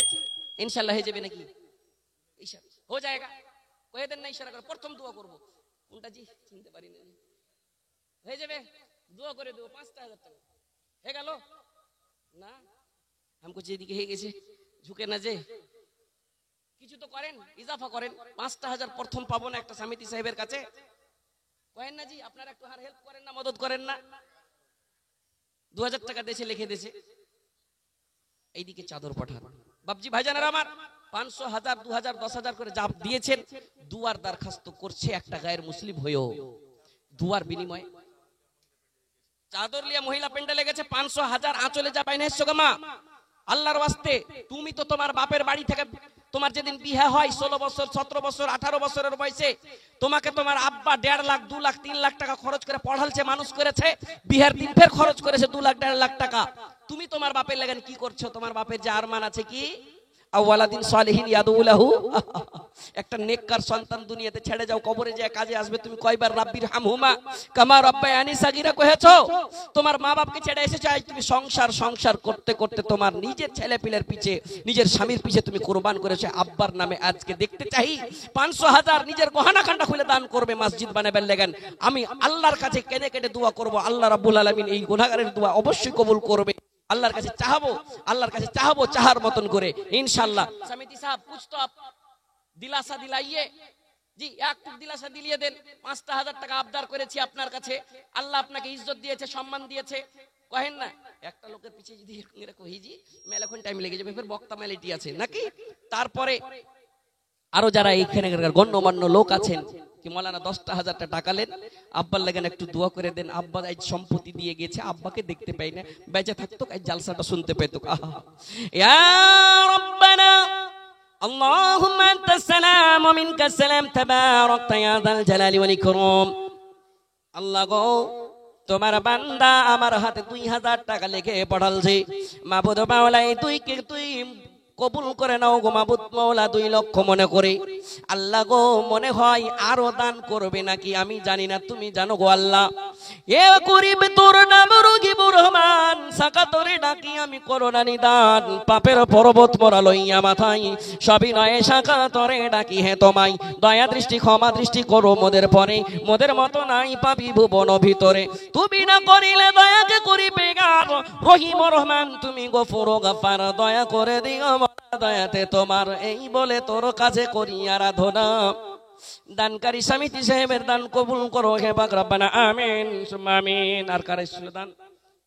ইনশাআল্লাহ হয়ে যাবে নাকি? हो जाएगा, কয়ে দেন না ইশারা করে, প্রথম দোয়া করব কোনটা জি চিনতে পারি না, হয়ে যাবে দোয়া করে দেব। 5,000 টাকা হয়ে গেল না, हमको যেদিকে হয়ে গেছে ঝুঁকে না যে কিছু তো করেন, ইজাফা করেন। 5,000 প্রথম পাবো না একটা সমিতি সাহেবের কাছে, কয়েন না জি আপনারা একটু আর হেল্প করেন না, মদত করেন না। 2000 টাকা দেশে লিখে দেশে এইদিকে চাদর পাঠান। বাবজি ভাইজানেরা আমার 500, 1000, 2000, 10,000 করে যা দিয়েছেন, দুয়ার দরখাস্ত করছে একটা গায়ের মুসলিম হয়েও, দুয়ার বিনিময়ে চাদর লিয়া মহিলা পেন্ডালে গেছে, 500, 1000 আঁচলে যা পাইনে এসছো গো মা, আল্লাহর ওয়াস্তে তুমি তো তোমার বাপের বাড়ি থেকে তোমার যেদিন বিয়ে হয় 16 বছর 17 বছর 18 বছরের বয়সে তোমাকে তোমার আব্বা 1.5 লাখ 2 লাখ 3 লাখ টাকা খরচ করে পড়ালছে, মানুষ করেছে, বিয়ের দিন ফের খরচ করেছে 2 লাখ 1.5 লাখ টাকা। তুমি তোমার বাপের লাগেন কি করছো? তোমার বাপের যে আরমান আছে কি আওয়ালাদিন সালিহিন ইয়াদুলাহু, একটা নেককার সন্তান দুনিয়াতে ছেড়ে যাও, কবরে যায় কাজে আসবে। তুমি কয়বার রাব্বির হামহুমা কামা রাব্বায়ানি সাগীরা কহেছো? তোমার মা বাপকে ছেড়ে এসেছো, আজ তুমি সংসার করতে করতে তোমার নিজের ছেলে পিলের পিছে, নিজের স্বামীর পিছে তুমি কুরবান করেছো। আব্বার নামে আজকে দেখতে চাই 500,000 নিজের গহনা কান্ডা খুলে দান করবে, মসজিদ বানাবেন লেগেন। আমি আল্লাহর কাছে কেঁদে কেঁদে দোয়া করব, আল্লাহ রাব্বুল আলামিন এই গুনাহগারের দোয়া অবশ্যই কবুল করবে। আল্লাহর কাছে চাহাবো চাহার মতন করে ইনশাআল্লাহ। সমিতি সাহেব कुछ तो आप দিলাসা দিলাইয়ে জি, একটু দিলাসা দিলিয়ে দেন। 5,000 টাকা আবদার করেছি আপনার কাছে, আল্লাহ আপনাকে ইজ্জত দিয়েছে, সম্মান দিয়েছে, কহেন না? একটা লোকের পিছে যদি এরকম কহি জি মেলাখন টাইম লেগে যাবে, ফের বক্তা মেলিটি আছে নাকি। তারপরে আরো যারা এইখানে গণ্যমান্য লোক আছেন কি মৌলানা 10,000 টাকা নেন, আব্বার লাগেন একটু দোয়া করে দেন। আব্বা আজ সম্পত্তি দিয়ে গেছে, আব্বাকে দেখতে পাই না, বেঁচে থাকতো আজ জালসাটা শুনতে পেতো। ইয়া রাব্বানা আল্লাহুম্মা আনতাস সালাম ওয়া মিনকাস সালাম তাবারাকতা ইয়া যাল জালালি ওয়াল ইকরাম। আল্লাহ গো, তোমার বান্দা আমার হাতে 2,000 টাকা লিখে পাঠালছে, মাবুদ মাওলাই তুই কবুল করে নাও গো মাবুদ মাওলা। 2 লক্ষ মনে করে আল্লাহ গো, মনে হয় আরো দান করবে নাকি আমি জানি না, তুমি জানো গো আল্লাহ। এ গরিব তোর নাম রগিবুর রহমান, সাকা তোরে ডাকি আমি করোনা নিদান, পাপের পর্বত মোরা লইয়া মাথায়, সবই নয় সাকা তোরে ডাকি হে তোমায়, দয়া দৃষ্টি ক্ষমা দৃষ্টি করো মোদের পরে, মোদের মতো নাই পাপি ভুবন ভিতরে, তুমি না করিলে দয়াকে করিবে গার, রহিম রহমান তুমি গফুর গাফার, দয়া করে দিও দয়াতে তোমার, এই বলে তোর কাছে করি আরাধনা। দানকারী সমিতি সাহেবের দান কবুল করো হে পাক রব্বানা আমিন সুম্মা আমিন। আর কারে দান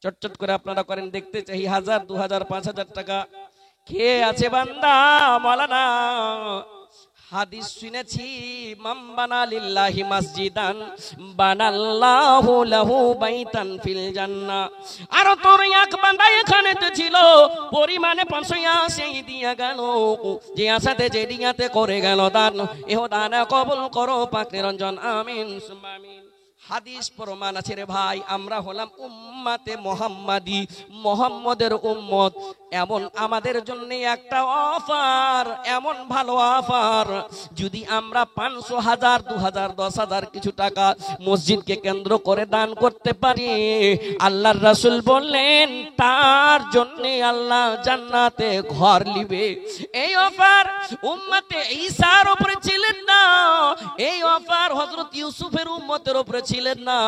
চটচট করে আপনারা করেন, দেখতে চাই 1000 2000 5000 টাকা খেয়ে আছে বান্দা। মাওলানা হাদিস শুনেছি, মান বানা লিল্লাহি মসজিদান বানাল্লাহু লাহু বাইতান ফিল জান্নাহ। আর তোর এক বান্দা এখানে তো ছিল, পরিমাণে 500 সেই দিয়া গেল, যে আসাতে যে দিয়াতে করে গেল দান, এহ দান কবুল করো পাক নিরঞ্জন আমিন সুম্মা আমিন। হাদিস প্রমাণ আছে রে ভাই, আমরা হলাম উম্মতে মুহাম্মাদি, মুহাম্মদের উম্মত। এমন আমাদের জন্য একটা অফার, এমন ভালো অফার, যদি আমরা 500,000 2,000 10,000 কিছু টাকা মসজিদকে কেন্দ্র করে দান করতে পারি, আল্লাহর রাসূল বললেন তার জন্য আল্লাহ জান্নাতে ঘর লিবে। এই অফার উম্মতে ঈসার উপরে ছিলেন না, এই অফার হযরত ইউসুফের উম্মতের উপরে ছিলেন না।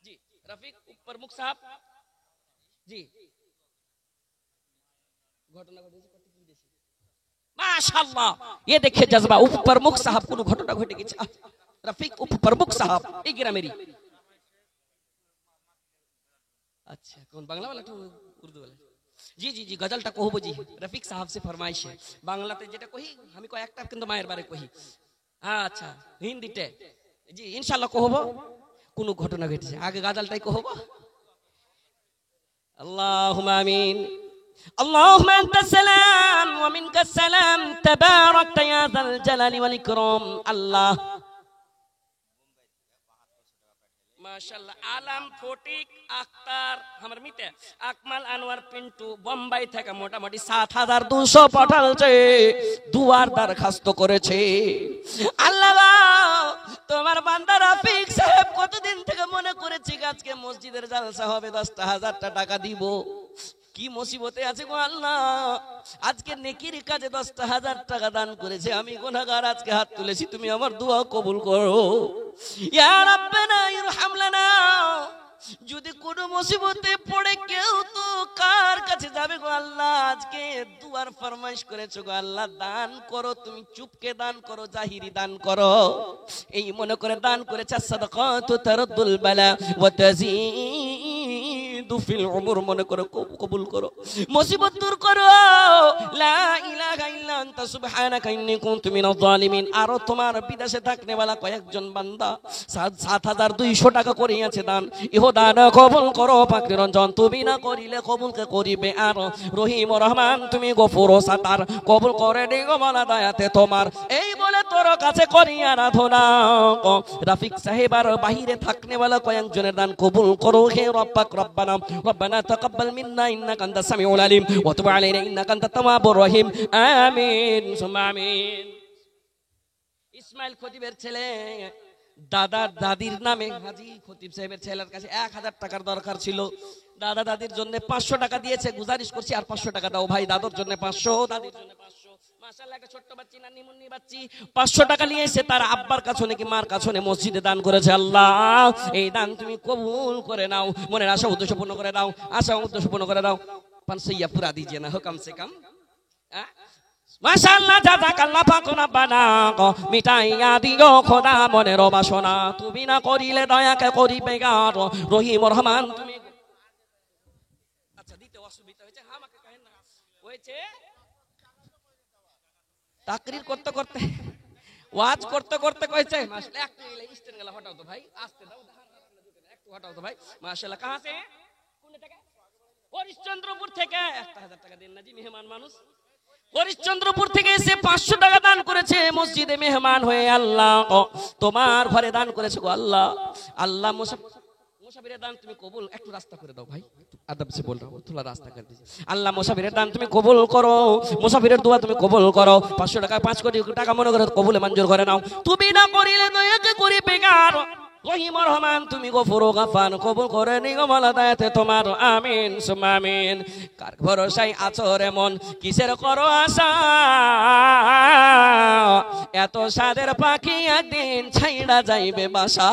জি রফিক প্রমুখ সাহেব জি, ঘটনা ঘটেছে মাশাআল্লাহ। ये देखिए जज्बा, उप प्रमुख साहब কোন ঘটনা ঘটে গেছে। রফিক উপ প্রমুখ সাহেব এই গ্রামেরই। अच्छा कौन बांग्ला वाला उर्दू वाला? जी जी जी गजलটা কহবো জি, রফিক সাহেব से फरमाइश है। বাংলাতে যেটা কহি আমি কয়েকটা কিন্তু মায়ের বারে কহি। আচ্ছা হিন্দিতে জি ইনশাআল্লাহ কহবো। কোন ঘটনা ঘটেছে আগে গজলটাই কহবো। اللهم آمين اللهم أنت السلام ومنك السلام تباركت يا ذا الجلال والإكرام। الله মাশাআল্লাহ। আলম ফটিক আক্তার আমার মিতে আকমাল আনোয়ার পিন্টু বোম্বাই থেকে মোটামুটি 7,200 পাঠালছে, দুয়ার দরখাস্ত করেছে। আল্লাহ তোমার বান্দা রফিক সাহেব কতদিন থেকে মনে করেছি আজকে মসজিদের জালসা হবে, 10,000 টাকা দিব। কি মুসিবতে আছে গো আল্লাহ, আজকে নেকির কাজে 10,000 টাকা দান করেছে, আমি গুনাহগার আজকে হাত তুলেছি, তুমি আমার দোয়া কবুল করো ইয়া রাব্বানা ইরহাম লানা। যদি কোনো মুসিবতে পড়ে কেউ তো কার কাছে যাবে গো আল্লাহ, আজকে দুয়ার ফরমাইশ করেছো গো আল্লাহ, দান করো, তুমি চুপকে দান করো, জাহিরি দান করো, এই মনে করে দান করেছে। সাদাকাতু তারদুল বালা ওয়া তাজিদ দুফিল উমর মনে করো, কবুল করো, মুসিবত দূর করো। লা ইলাহা ইল্লা আনতা সুবহানাকা ইন্নী কুনতু মিনাজ জালিমিন। আর তোমার বিদেশে থাকনে वाला কয়েকজন বান্দা ৭,২০০ টাকা করিয়াছে দান, ইহো দান কবুল করো পাকের রঞ্জন, তুমি না করিলে কবুলকে করিবে আর রহিম রহমান, তুমি গফুর ও সাতার, কবুল করে দিও মাওলা দয়াতে তোমার। এই বলে তোর কাছে করি আরাধনা। রাফিক সাহেব আর বাহিরে থাকনে वाला কয়েকজনের দান কবুল করো হে রব্বাক রব্বানা রব্বানা তাকাব্বাল মিন্না ইন্নাকা আনতাস সামিউল আলিম ওয়া তুব আলাইনা ইন্নাকা আনতাত তাওয়াবুর রহিম। আমিন সুম্মা আমিন। ইসমাইল খতিবের ছেলে দাদার দাদির নামে হাজী খতিব সাহেবের ছেলের কাছে ১,০০০ টাকার দরকার ছিল। দাদা দাদির জন্য ৫০০ টাকা দিয়েছে, গুজারিশ করছি আর ৫০০ টাকা দাও ভাই, দাদুর জন্য ৫০০, দাদির জন্য ৫০০। মাশাআল্লাহ, একটা ছোট্ট বাচ্চি না নিমুন্নি বাচ্চি ৫০০ টাকা নিয়ে এসে তার আব্বার কাছে নাকি মার কাছে মসজিদে দান করেছে। আল্লাহ এই দান তুমি কবুল করে নাও, মনের আশা উদ্দেশ্য পূর্ণ করে দাও, আশা উদ্দেশ্য পূর্ণ করে দাও। ৫০০ পুরা দিজিয়ে না, কম সে কম। মাশাআল্লাহ, জাযাকাল্লাহ পাক রব্বানা, মিটাইয়া দিও খোদা মনের বাসনা, তুমি না করিলে দয়াকে করিবে গার রহিম রহমান তুমি। আচ্ছা দিতে অসুবিধা হয়েছে, আমাকে কহেন না হয়েছে। তাকরীর করতে করতে ওয়াজ করতে করতে কইছে মাশাআল্লাহ, একটু স্ট্যান্ড গলা হটাও তো ভাই, আস্তে দাও, একটু হটাও তো ভাই। মাশাআল্লাহ, কাহা সে কোন থেকে? হরিশ্চন্দ্রপুর থেকে। ১,০০০ টাকা দেন না জি, মেহমান মানুষ। হরিশ্চন্দ্রপুর থেকে এসে ৫০০ টাকা দান করেছে মসজিদে মেহমান হয়ে। আল্লাহ তোমার ঘরে দান করেছে গো আল্লাহ। আল্লাহ মুসাফিরের দান তুমি কবুল, একটু রাস্তা করে দাও ভাই, আদব সে বল রहा थोड़ा রাস্তা করে দিও। আল্লাহ মুসাফিরের দান তুমি কবুল করো, মুসাফিরের দোয়া তুমি কবুল করো। ৫০০ টাকা ৫ কোটি টাকা মনে করে কবুলে মঞ্জুর করে নাও, তুমি না করিলে দয়াকে করিবে গার রহিম রহমান তুমি গফুর ও গাফার, কবুল করে নিও মাওলা দয়াতে তোমার। আমিন সুম্মা আমিন। কার ভরসায় আছো রে মন, কিসের করো আশা, এত সাদের পাখি একদিন ছাইড়া যাইবে বাসা।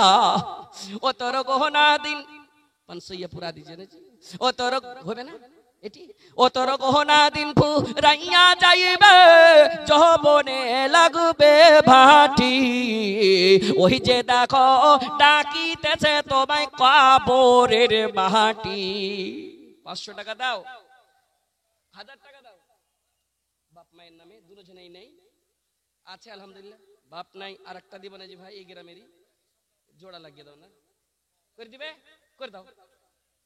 ও তোর গহনা দিন ৫০০ পুরা দিছে না, ও তোর হবে না এটি, ও তোর গহনা দিন ফুরাইয়া যাইবে, যৌবনে লাগবে ভাটি, ওই যে দেখো ডাকিতেছে তোমায় কবরের মাটি। ৫০০ টাকা দাও, ১,০০০ টাকা দাও। বাপ মায়ের নামে দুজনেই নেই আছে আলহামদুলিল্লাহ, বাপ নাই আর একটা দিব না জি ভাই, এই গ্রামেরই জোড়া লাগিয়ে দাও না, করে দিবে, করে দাও।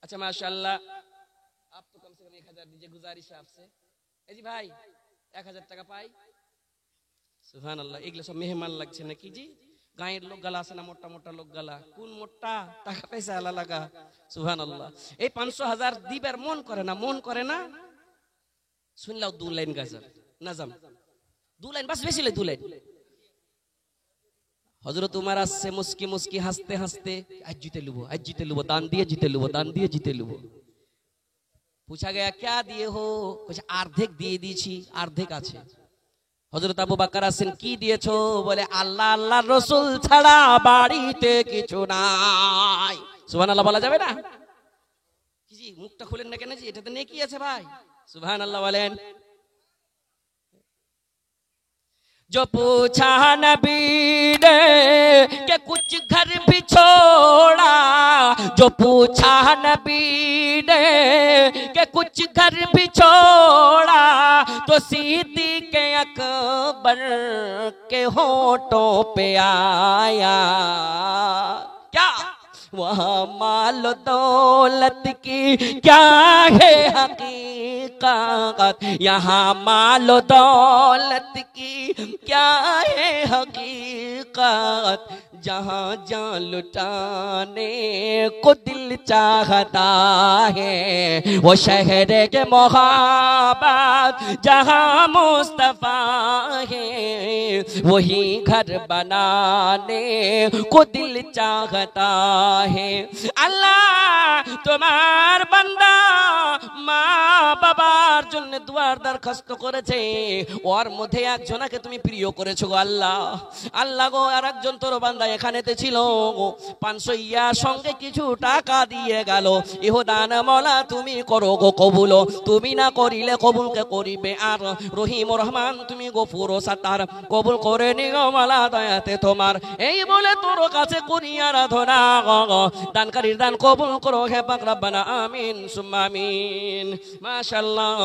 अच्छा माशाल्लाह, आप तो कम से कम 1000 दीजिए, गुजारिश है आपसे। जी भाई 1000 টাকা পাই, সুবহানাল্লাহ। এগুলো সব মেহমান লাগছে নাকি জি? গায়ের লোক গালা আছে না, মোটা মোটা লোক গালা, কোন মোটা টাকা পয়সা আলা লাগা, সুবহানাল্লাহ। এই ৫০০,০০০ দিবার মন করে না, মন করে না। শুনলাও 2 লাইন গাজার নাজাম, 2 লাইন বাস, বেশি লাই 2 লাইন। হযরত উমর আসছে মুস্কি মুস্কি হাসতে হাসতে, আজ জিতে লুবো, আজ জিতে লুবো, দান দিয়ে জিতে লুবো, দান দিয়ে জিতে লুবো। पूछा गया क्या दिए हो, कुछ आर्धेक दिए दीছি, आर्धेक আছে। হযরত আবু বকর আসেন, কি দিয়েছো? বলে আল্লাহ আল্লাহর রাসূল ছাড়া বাড়িতে কিছু নাই। সুবহানাল্লাহ বলা যাবে না? কি জি মুখটা খুলেন না কেন জি, এটাতে নেকি আছে ভাই, সুবহানাল্লাহ বলেন। जो पूछा नबी ने कि कुछ घर भी छोड़ा, जो पूछा नबी ने कि कुछ घर भी छोड़ा, तो सिद्दीक़ अकबर के होठों पे आया क्या, वहाँ माल दौलत की क्या है हकीकत, यहाँ माल दौलत की क्या है हकीकत, जहाँ जान लुटाने को दिल चाहता है, वो शहर के मोहब्बत जहाँ मुस्तफा है, वही घर बनाने को दिल चाहता है। अल्लाह তোমার বান্দা মা বাবার জন্য দুয়ার দরখাস্ত করেছে, ওর মধ্যে একজনকে তুমি প্রিয় করেছো গো আল্লাহ। আল্লাহ গো আর একজন তোর বান্দা এখানেতে ছিল 500 ইয়া সঙ্গে কিছু টাকা দিয়ে গেল। ইহো দান মওলা তুমি করো গো কবুল, তুমি না করিলে কবুলকে করিবে আর রহিম রহমান তুমি গফুর ও সাত্তার, কবুল করে নিও মওলা দয়াতে তোমার। এই বলে তোর কাছে করি আরাধনা, দানকারীর দান কবুল করো হে পাক রব্বানা আমিন সুম্মা আমিন। মাশাআল্লাহ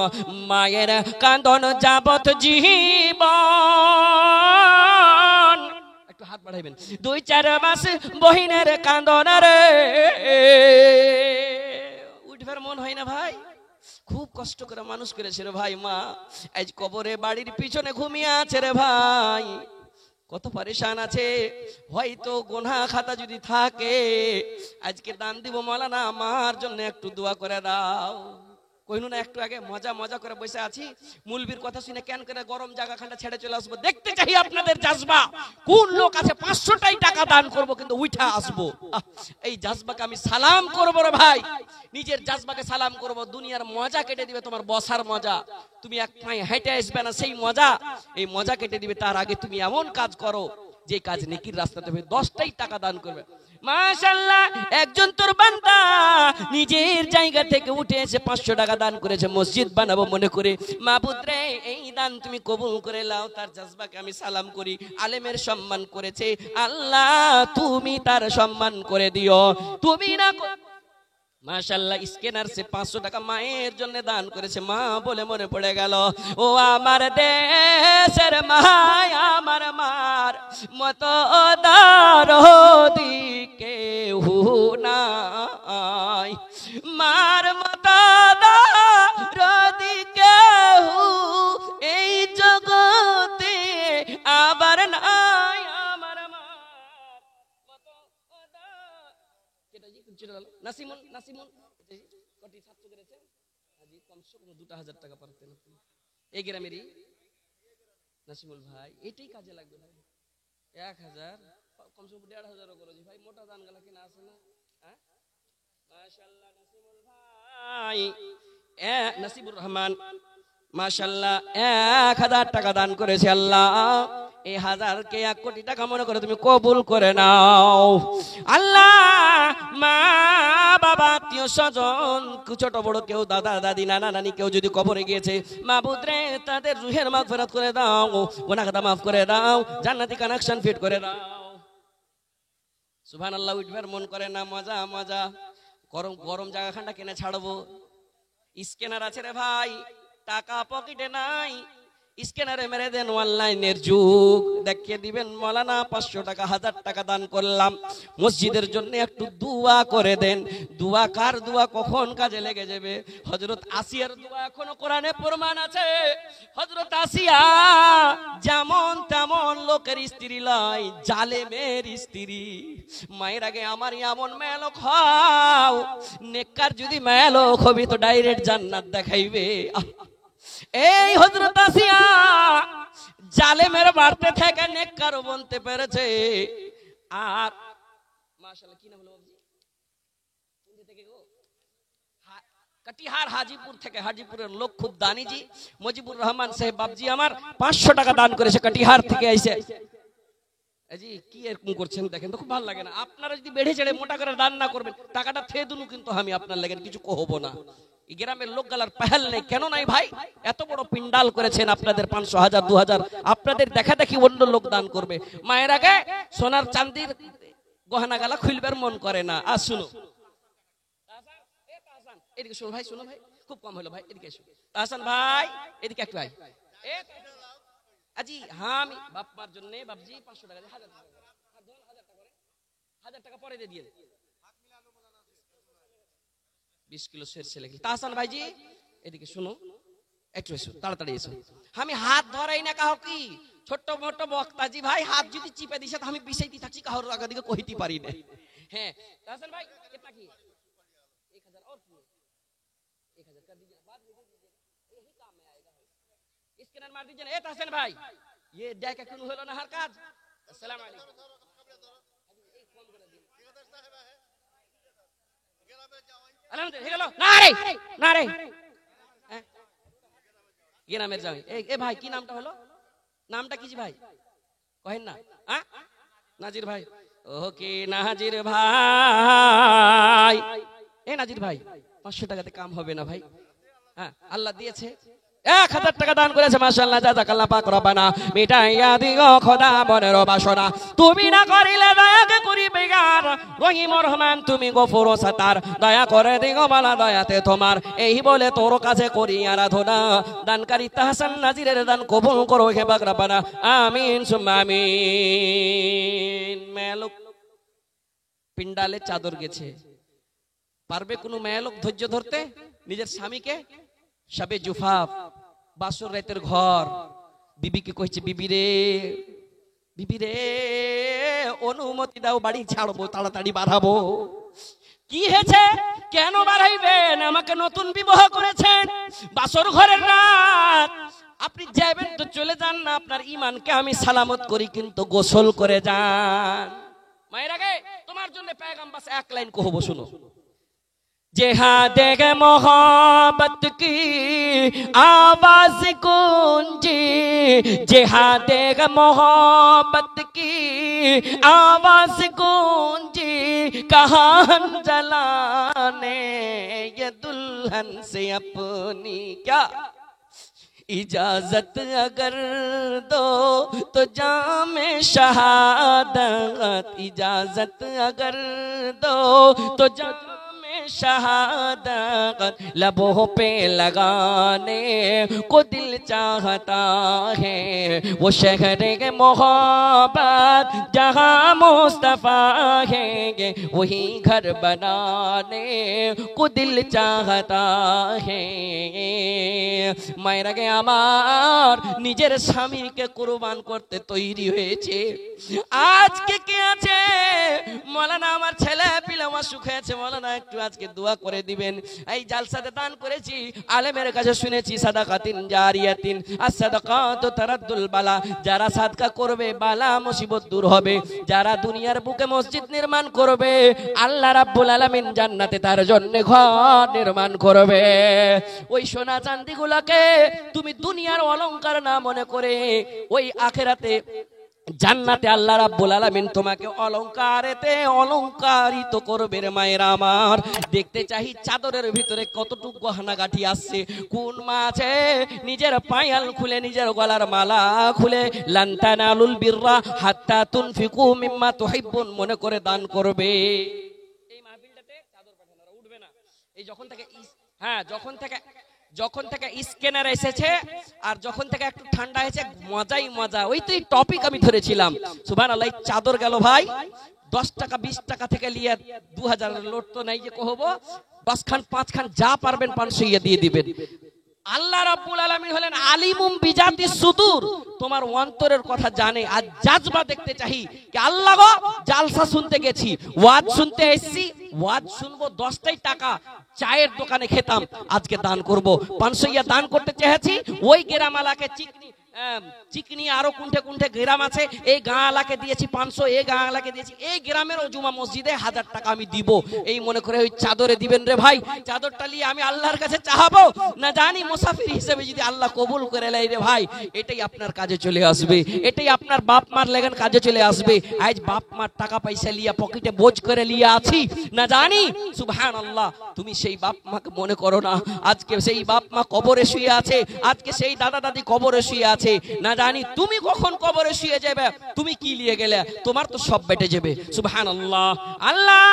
মায়ের কান্দন যাবত জীবন, একটু হাত বাড়াইবেন, 2-4 মাস বহিনের কান্দন রে, উঠবার মন হয় না ভাই? খুব কষ্ট করে মানুষ করেছে রে ভাই মা, আজ কবরে বাড়ির পিছনে ঘুমিয়ে আছে রে ভাই, কত পরেশান আছে। হয়তো গুনাহ খাতা যদি থাকে আজকে দান দিব মাওলানা আমার জন্য একটু দোয়া করে দাও। কইনু না একটু আগে মজা মজা করে বসে আছি, মুলবির কথা শুনে কেন করে গরম জায়গা খান্ডা ছেড়ে চলে আসবো। দেখতে চাই আপনাদের জাজবা, কোন লোক আছে 500টাই টাকা দান করব কিন্তু উঠা আসবো। এই জাজবাকে আমি সালাম করবো রে ভাই, নিজের জাজবাকে সালাম করব। দুনিয়ার মজা কেটে দিবে তোমার বসার মজা, তুমি এক পায়ে হেঁটে আসবে না সেই মজা, এই মজা কেটে দিবে। তার আগে তুমি এমন কাজ করো যে কাজ নেকির রাস্তাতে 10টাই টাকা দান করবে। মাশাআল্লাহ একজন তোর বান্দা নিজের জায়গা থেকে উঠে এসে 500 টাকা দান করেছে মসজিদ বানাবো মনে করে। মাবুদ রে এই দান তুমি কবুল করে নাও, তার জাজবাকে আমি সালাম করি। আলেমের সম্মান করেছে, আল্লাহ তুমি তার সম্মান করে দিও। তুমি না মাশাআল্লাহ স্ক্যানার সে 500 টাকা মায়ের জন্য দান করেছে, মা বলে মনে পড়ে গেল। ও আমার দেশের মাই আমার মার মতো দরদি কেউ নাই, মার মতো দরদি কেউ এই জগতে আবার নাই। আমার নাসিমুন নাসিমুন কটি ছাত্র করেছে আজি কমসে কম 2000 টাকা পারতেন আপনি এই গ্রামেরই নাসিমুল ভাই, এটাই কাজে লাগবে ভাই। 1000 কমসে কম 1500 করে ভাই, মোটা দান গালা কিনা আছে না? হ্যাঁ মাশাআল্লাহ নাসিমুল ভাই নাসিবুর রহমান মাশাআল্লাহ 1000 টাকা দান করেছে। আল্লাহ এই 1000কে 1 কোটি টাকা মনে করে তুমি কবুল করে নাও। আল্লাহ মা বাবা আত্মীয় স্বজন ছোট বড় কেউ দাদা দাদি নানা নানি কেউ যদি কবরে গিয়েছে, মাবুদ রে তাদের রুহের মাগফিরাত করে দাও, গুনাহ খাতা মাফ করে দাও, জান্নাতি কানেকশন ফিট করে দাও। সুবহানাল্লাহ উঠবার মন করে না? মজা মজা গরম গরম জায়গা খান্ডা কিনে ছাড়বো। স্ক্যানার আছে রে ভাই, টাকা পকেটে নাই, স্ক্যানারে মেরে দেন, অনলাইনের যুগ, দেখিয়ে দিবেন মাওলানা 500 টাকা 1000 টাকা দান করলাম মসজিদের জন্য, একটু দোয়া করে দেন। দোয়া কার দোয়া কখন কাজে লেগে যাবে। হযরত আসিয়ার দোয়া এখনো কোরআনে প্রমাণ আছে। হযরত আসিয়া যেমন তেমন লোকের স্ত্রী লয়, জালেমের স্ত্রী। মায়ের আগে আমার এমন মেলোক হও, নেককার যদি মেলোক হবি তো ডাইরেক্ট জান্নাত দেখাইবে। এই হযরত আসিয়া জালেমের বাড়তে থেকে নেককার বনতে পেরেছে। আর মাশাআল্লাহ কি নাম হলো বাবজি? কোন থেকে গো? কাটিহার হাজিপুর থেকে, হাজিপুরের লোক খুব দানিজি মুজিবুর রহমান সাহেব বাবজি আমার 500 টাকা দান করেছে, কাটিহার থেকে আইছে। জি কি এরকম করছেন দেখেন তো, খুব ভালো লাগে না। আপনারা যদি বেড়ে ছেড়ে মোটা করে দান না করবেন, টাকাটা ফেলে দিলু কিন্তু আমি আপনার লাগেন কিছু কহবো না। এই গ্রামের লোক গালার পেহাল নেই, কেন নাই ভাই? এত বড় পিন্ডাল করেছেন আপনাদের, 500 1000 2000 আপনাদের দেখা দেখি অন্য লোক দান করবে। মায়ের আগে সোনার চাঁদির গহনা গালা খুলবার মন করে না। আর শুনো এদিকে শোনো ভাই, শোনো ভাই, খুব কম হলো ভাই, এদিকে এসো। হাসান ভাই এদিকে একটু আয়। আজি হ্যাঁ আমি বাপ মার জন্য বাবজি 500 টাকা 1000 টাকা 1000 টাকা পরে দিয়ে 20 কিলো সরষে লেগে। তাহসান ভাইজি এদিকে শুনো, একটু এসো, তাড়াতাড়ি এসো। আমি হাত ধরাই না কাহো, কি ছোট্ট মোটো বক্তাজি ভাই, হাত যদি চিপে দিছে তো আমি বিষাইতে থাকছি, কাহোর আগা দিকে কইতে পারি না। হ্যাঁ তাহসান ভাই কিতনা কি 1000 और 1000 कर दीजिए, बाद में दे दीजिए, यही काम में आएगा। स्कैनर मार दीजिए। ए ताहसन भाई ये देख के कुन হলো না হার কাজ। আসসালামু আলাইকুম। ভাই কি নামটা হলো? নামটা কি ভাই কহেন না? নাজির ভাই ও কি নাজির ভাই, এ নাজির ভাই 500 টাকাতে কাম হবে না ভাই? হ্যাঁ, আল্লাহ দিয়েছে 1000 টাকা দান করেছে, মাশাআল্লাহ, জাযাকাল্লাহ পাক রব্বানা মিটাইয়া দিও খোদা মনের বাসনা। তুমি না করিলে দয়াকে করিবে গার, রহিম রহমান তুমি গফুর ও সাতার, দয়া করে দিও বালা দয়াতে তোমার, এই বলে তোর কাছে করি আরাধনা। দানকারী তাহসান নাজিরের দান কবুল করো হে পাক রব্বানা, আমিন সুম্মা আমিন। মেলোক পিন্ডালে চাদর গেছে, পারবে কোনো মেলোক ধৈর্য ধরতে নিজের স্বামীকে? সবে জুফাফ বাসর রাতের ঘর, বিবিকে কইছে বিবি রে অনুমতি দাও, বাড়ি ছাড়বো, তাড়াতাড়ি বাড়াবো। কি হয়েছে, কেন বাড়াইবেন? আমাকে নতুন বিবাহ করেছেন, বাসর ঘরের রাত, আপনি যাবেন তো চলে যান না, আপনার ঈমানকে আমি সালামত করি, কিন্তু গোসল করে যান। মায়ের আগে তোমার জন্য পেগাম বাস এক লাইন কহবো, শুনো। जिहादे मोहब्बत की आवाज गूंजी, जिहादे मोहब्बत की आवाज गूंजी, कहाँ जलाने ये दुल्हन से अपनी क्या इजाजत अगर दो तो जामे शहादत, इजाजत अगर दो तो शहादत लबों पे लगाने को दिल चाहता है, वो शहर के मोहब्बत जहाँ मुस्तफा है, वही घर बनाने को दिल चाहता है। মায়েরা গে আমার নিজের স্বামীকে কুরবান করতে তৈরি হয়েছে। আজকে কে আছে? মৌলানা আমার ছেলে পিলে অসুখ হয়েছে, মৌলানা একটু আজকে দোয়া করে দিবেন। এই জালসাতে দান করেছি, আলেমের কাছে শুনেছি সাদাকাতিন জারিয়াতিন, as-সাদাকাতু তারাদ্দুল বালা, যারা সাদকা করবে বালা মুসিবত দূর হবে। যারা দুনিয়ার বুকে মসজিদ নির্মাণ করবে, আল্লাহ রাব্বুল আলামিন জান্নাতে তার জন্য ঘর নির্মাণ করবে। ওই সোনা চাঁদি গুলাকে তুমি দুনিয়ার অলংকার না মনে করে ওই আখিরাতে জান্নাতে আল্লাহ রাব্বুল আলামিন তোমাকে অলংকারেতে অলংকারিত করবে রে মায়েরা আমার। দেখতে চাই চাদরের ভিতরে কতটুকু গহনা গাঁঠি আছে, কোন মা আছে নিজের পায়াল খুলে নিজের গলার মালা খুলে লান তানালুল বিররা হাত্তা তুনফিকু মিম্মা তুহিব্বুন মনে করে দান করবে। এই মাহফিলটাতে চাদর পাঠানোরা উঠবে না। এই যখন থেকে স্ক্যানার এসেছে আর যখন থেকে একটু ঠান্ডা হয়েছে, মজাই মজা। ওই তো এই টপিক আমি ধরেছিলাম, সুবহানাল্লাহ। চাদর গেল ভাই 10 টাকা 20 টাকা থেকে নিয়ে 2000 লোট তো নাই যে কহবো, 10 খান 5 খান যা পারবেন 500 ইয়ে দিয়ে দিবেন। আল্লাহ রাব্বুল আলামিন হলেন আলিমুম বিজাতি সুদূর, তোমার অন্তরের কথা জানে। আর জাজবা দেখতে চাই কি আল্লাহ গো, জালসা শুনতে গেছি, ওয়াজ শুনতে এসেছি, ওয়াজ শুনবো 10টাই টাকা চায়ের দোকানে খেতাম, আজকে দান করব 500 ইয়া দান করতে চেয়েছি। ওই গ্রামালাকে চিকনি আরো কুণ্ঠে কুণ্ঠে গ্রাম আছে, এই গাঁলাকে দিয়েছি 500, এই গাঁলাকে দিয়েছি, এই গ্রামের জুমা মসজিদে 1000 টাকা আমি দিব, এই মনে করে ওই চাদরে দিবেন রে ভাই। চাদরটা নিয়ে আমি আল্লাহর কাছে চাহাবো না, জানি মুসাফির হিসেবে যদি আল্লাহ কবুল করে লাই রে ভাই, এটাই আপনার কাজে চলে আসবে, এটাই আপনার বাপ মার লেগেন কাজে চলে আসবে। আজ বাপ মার টাকা পয়সা লিয়া পকেটে বোঝ করে লিয়া আছি না জানি, সুবহানাল্লাহ। তুমি সেই বাপ মাকে মনে করো না, আজকে সেই বাপ মা কবরে শুয়ে আছে, আজকে সেই দাদা দাদি কবরে শুয়ে আছে, না জানি তুমি কখন কবরে শুয়ে যাবে, তুমি কি নিয়ে গেলে, তোমার তো সব বেটে যাবে। সুবহানাল্লাহ। আল্লাহ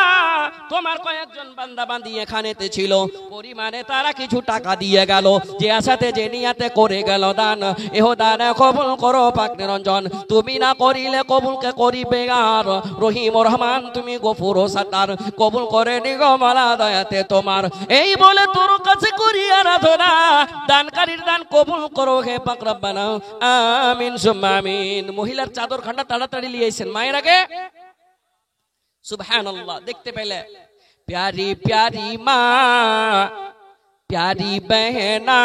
তোমার কয়েকজন বান্দা বান্দি এখানেতে ছিল, পরিমাণে তারা কিছু টাকা দিয়ে গেল, যে আশাতে যে নিয়াতে করে গেল দান, এহ দান কবুল করো পাক নিরঞ্জন। তুমি না করিলে কবুলকে করিবে আর রহিম রহমান, তুমি গফুর ও সাত্তার, কবুল করে নিগো মালা দয়াতে তোমার, এই বলে তোর কাছে করি আরাধনা। দানকারীর দান কবুল করো হে পাক রব্বানা, আমিন সুম্মা আমিন। মহিলার চাদর খান্ডা তাড়াতাড়ি নিয়ে এসেছেন মায়ের আগে, সুবহানাল্লাহ। দেখতে পেলে প্যারি প্যারি মা प्यारी बहना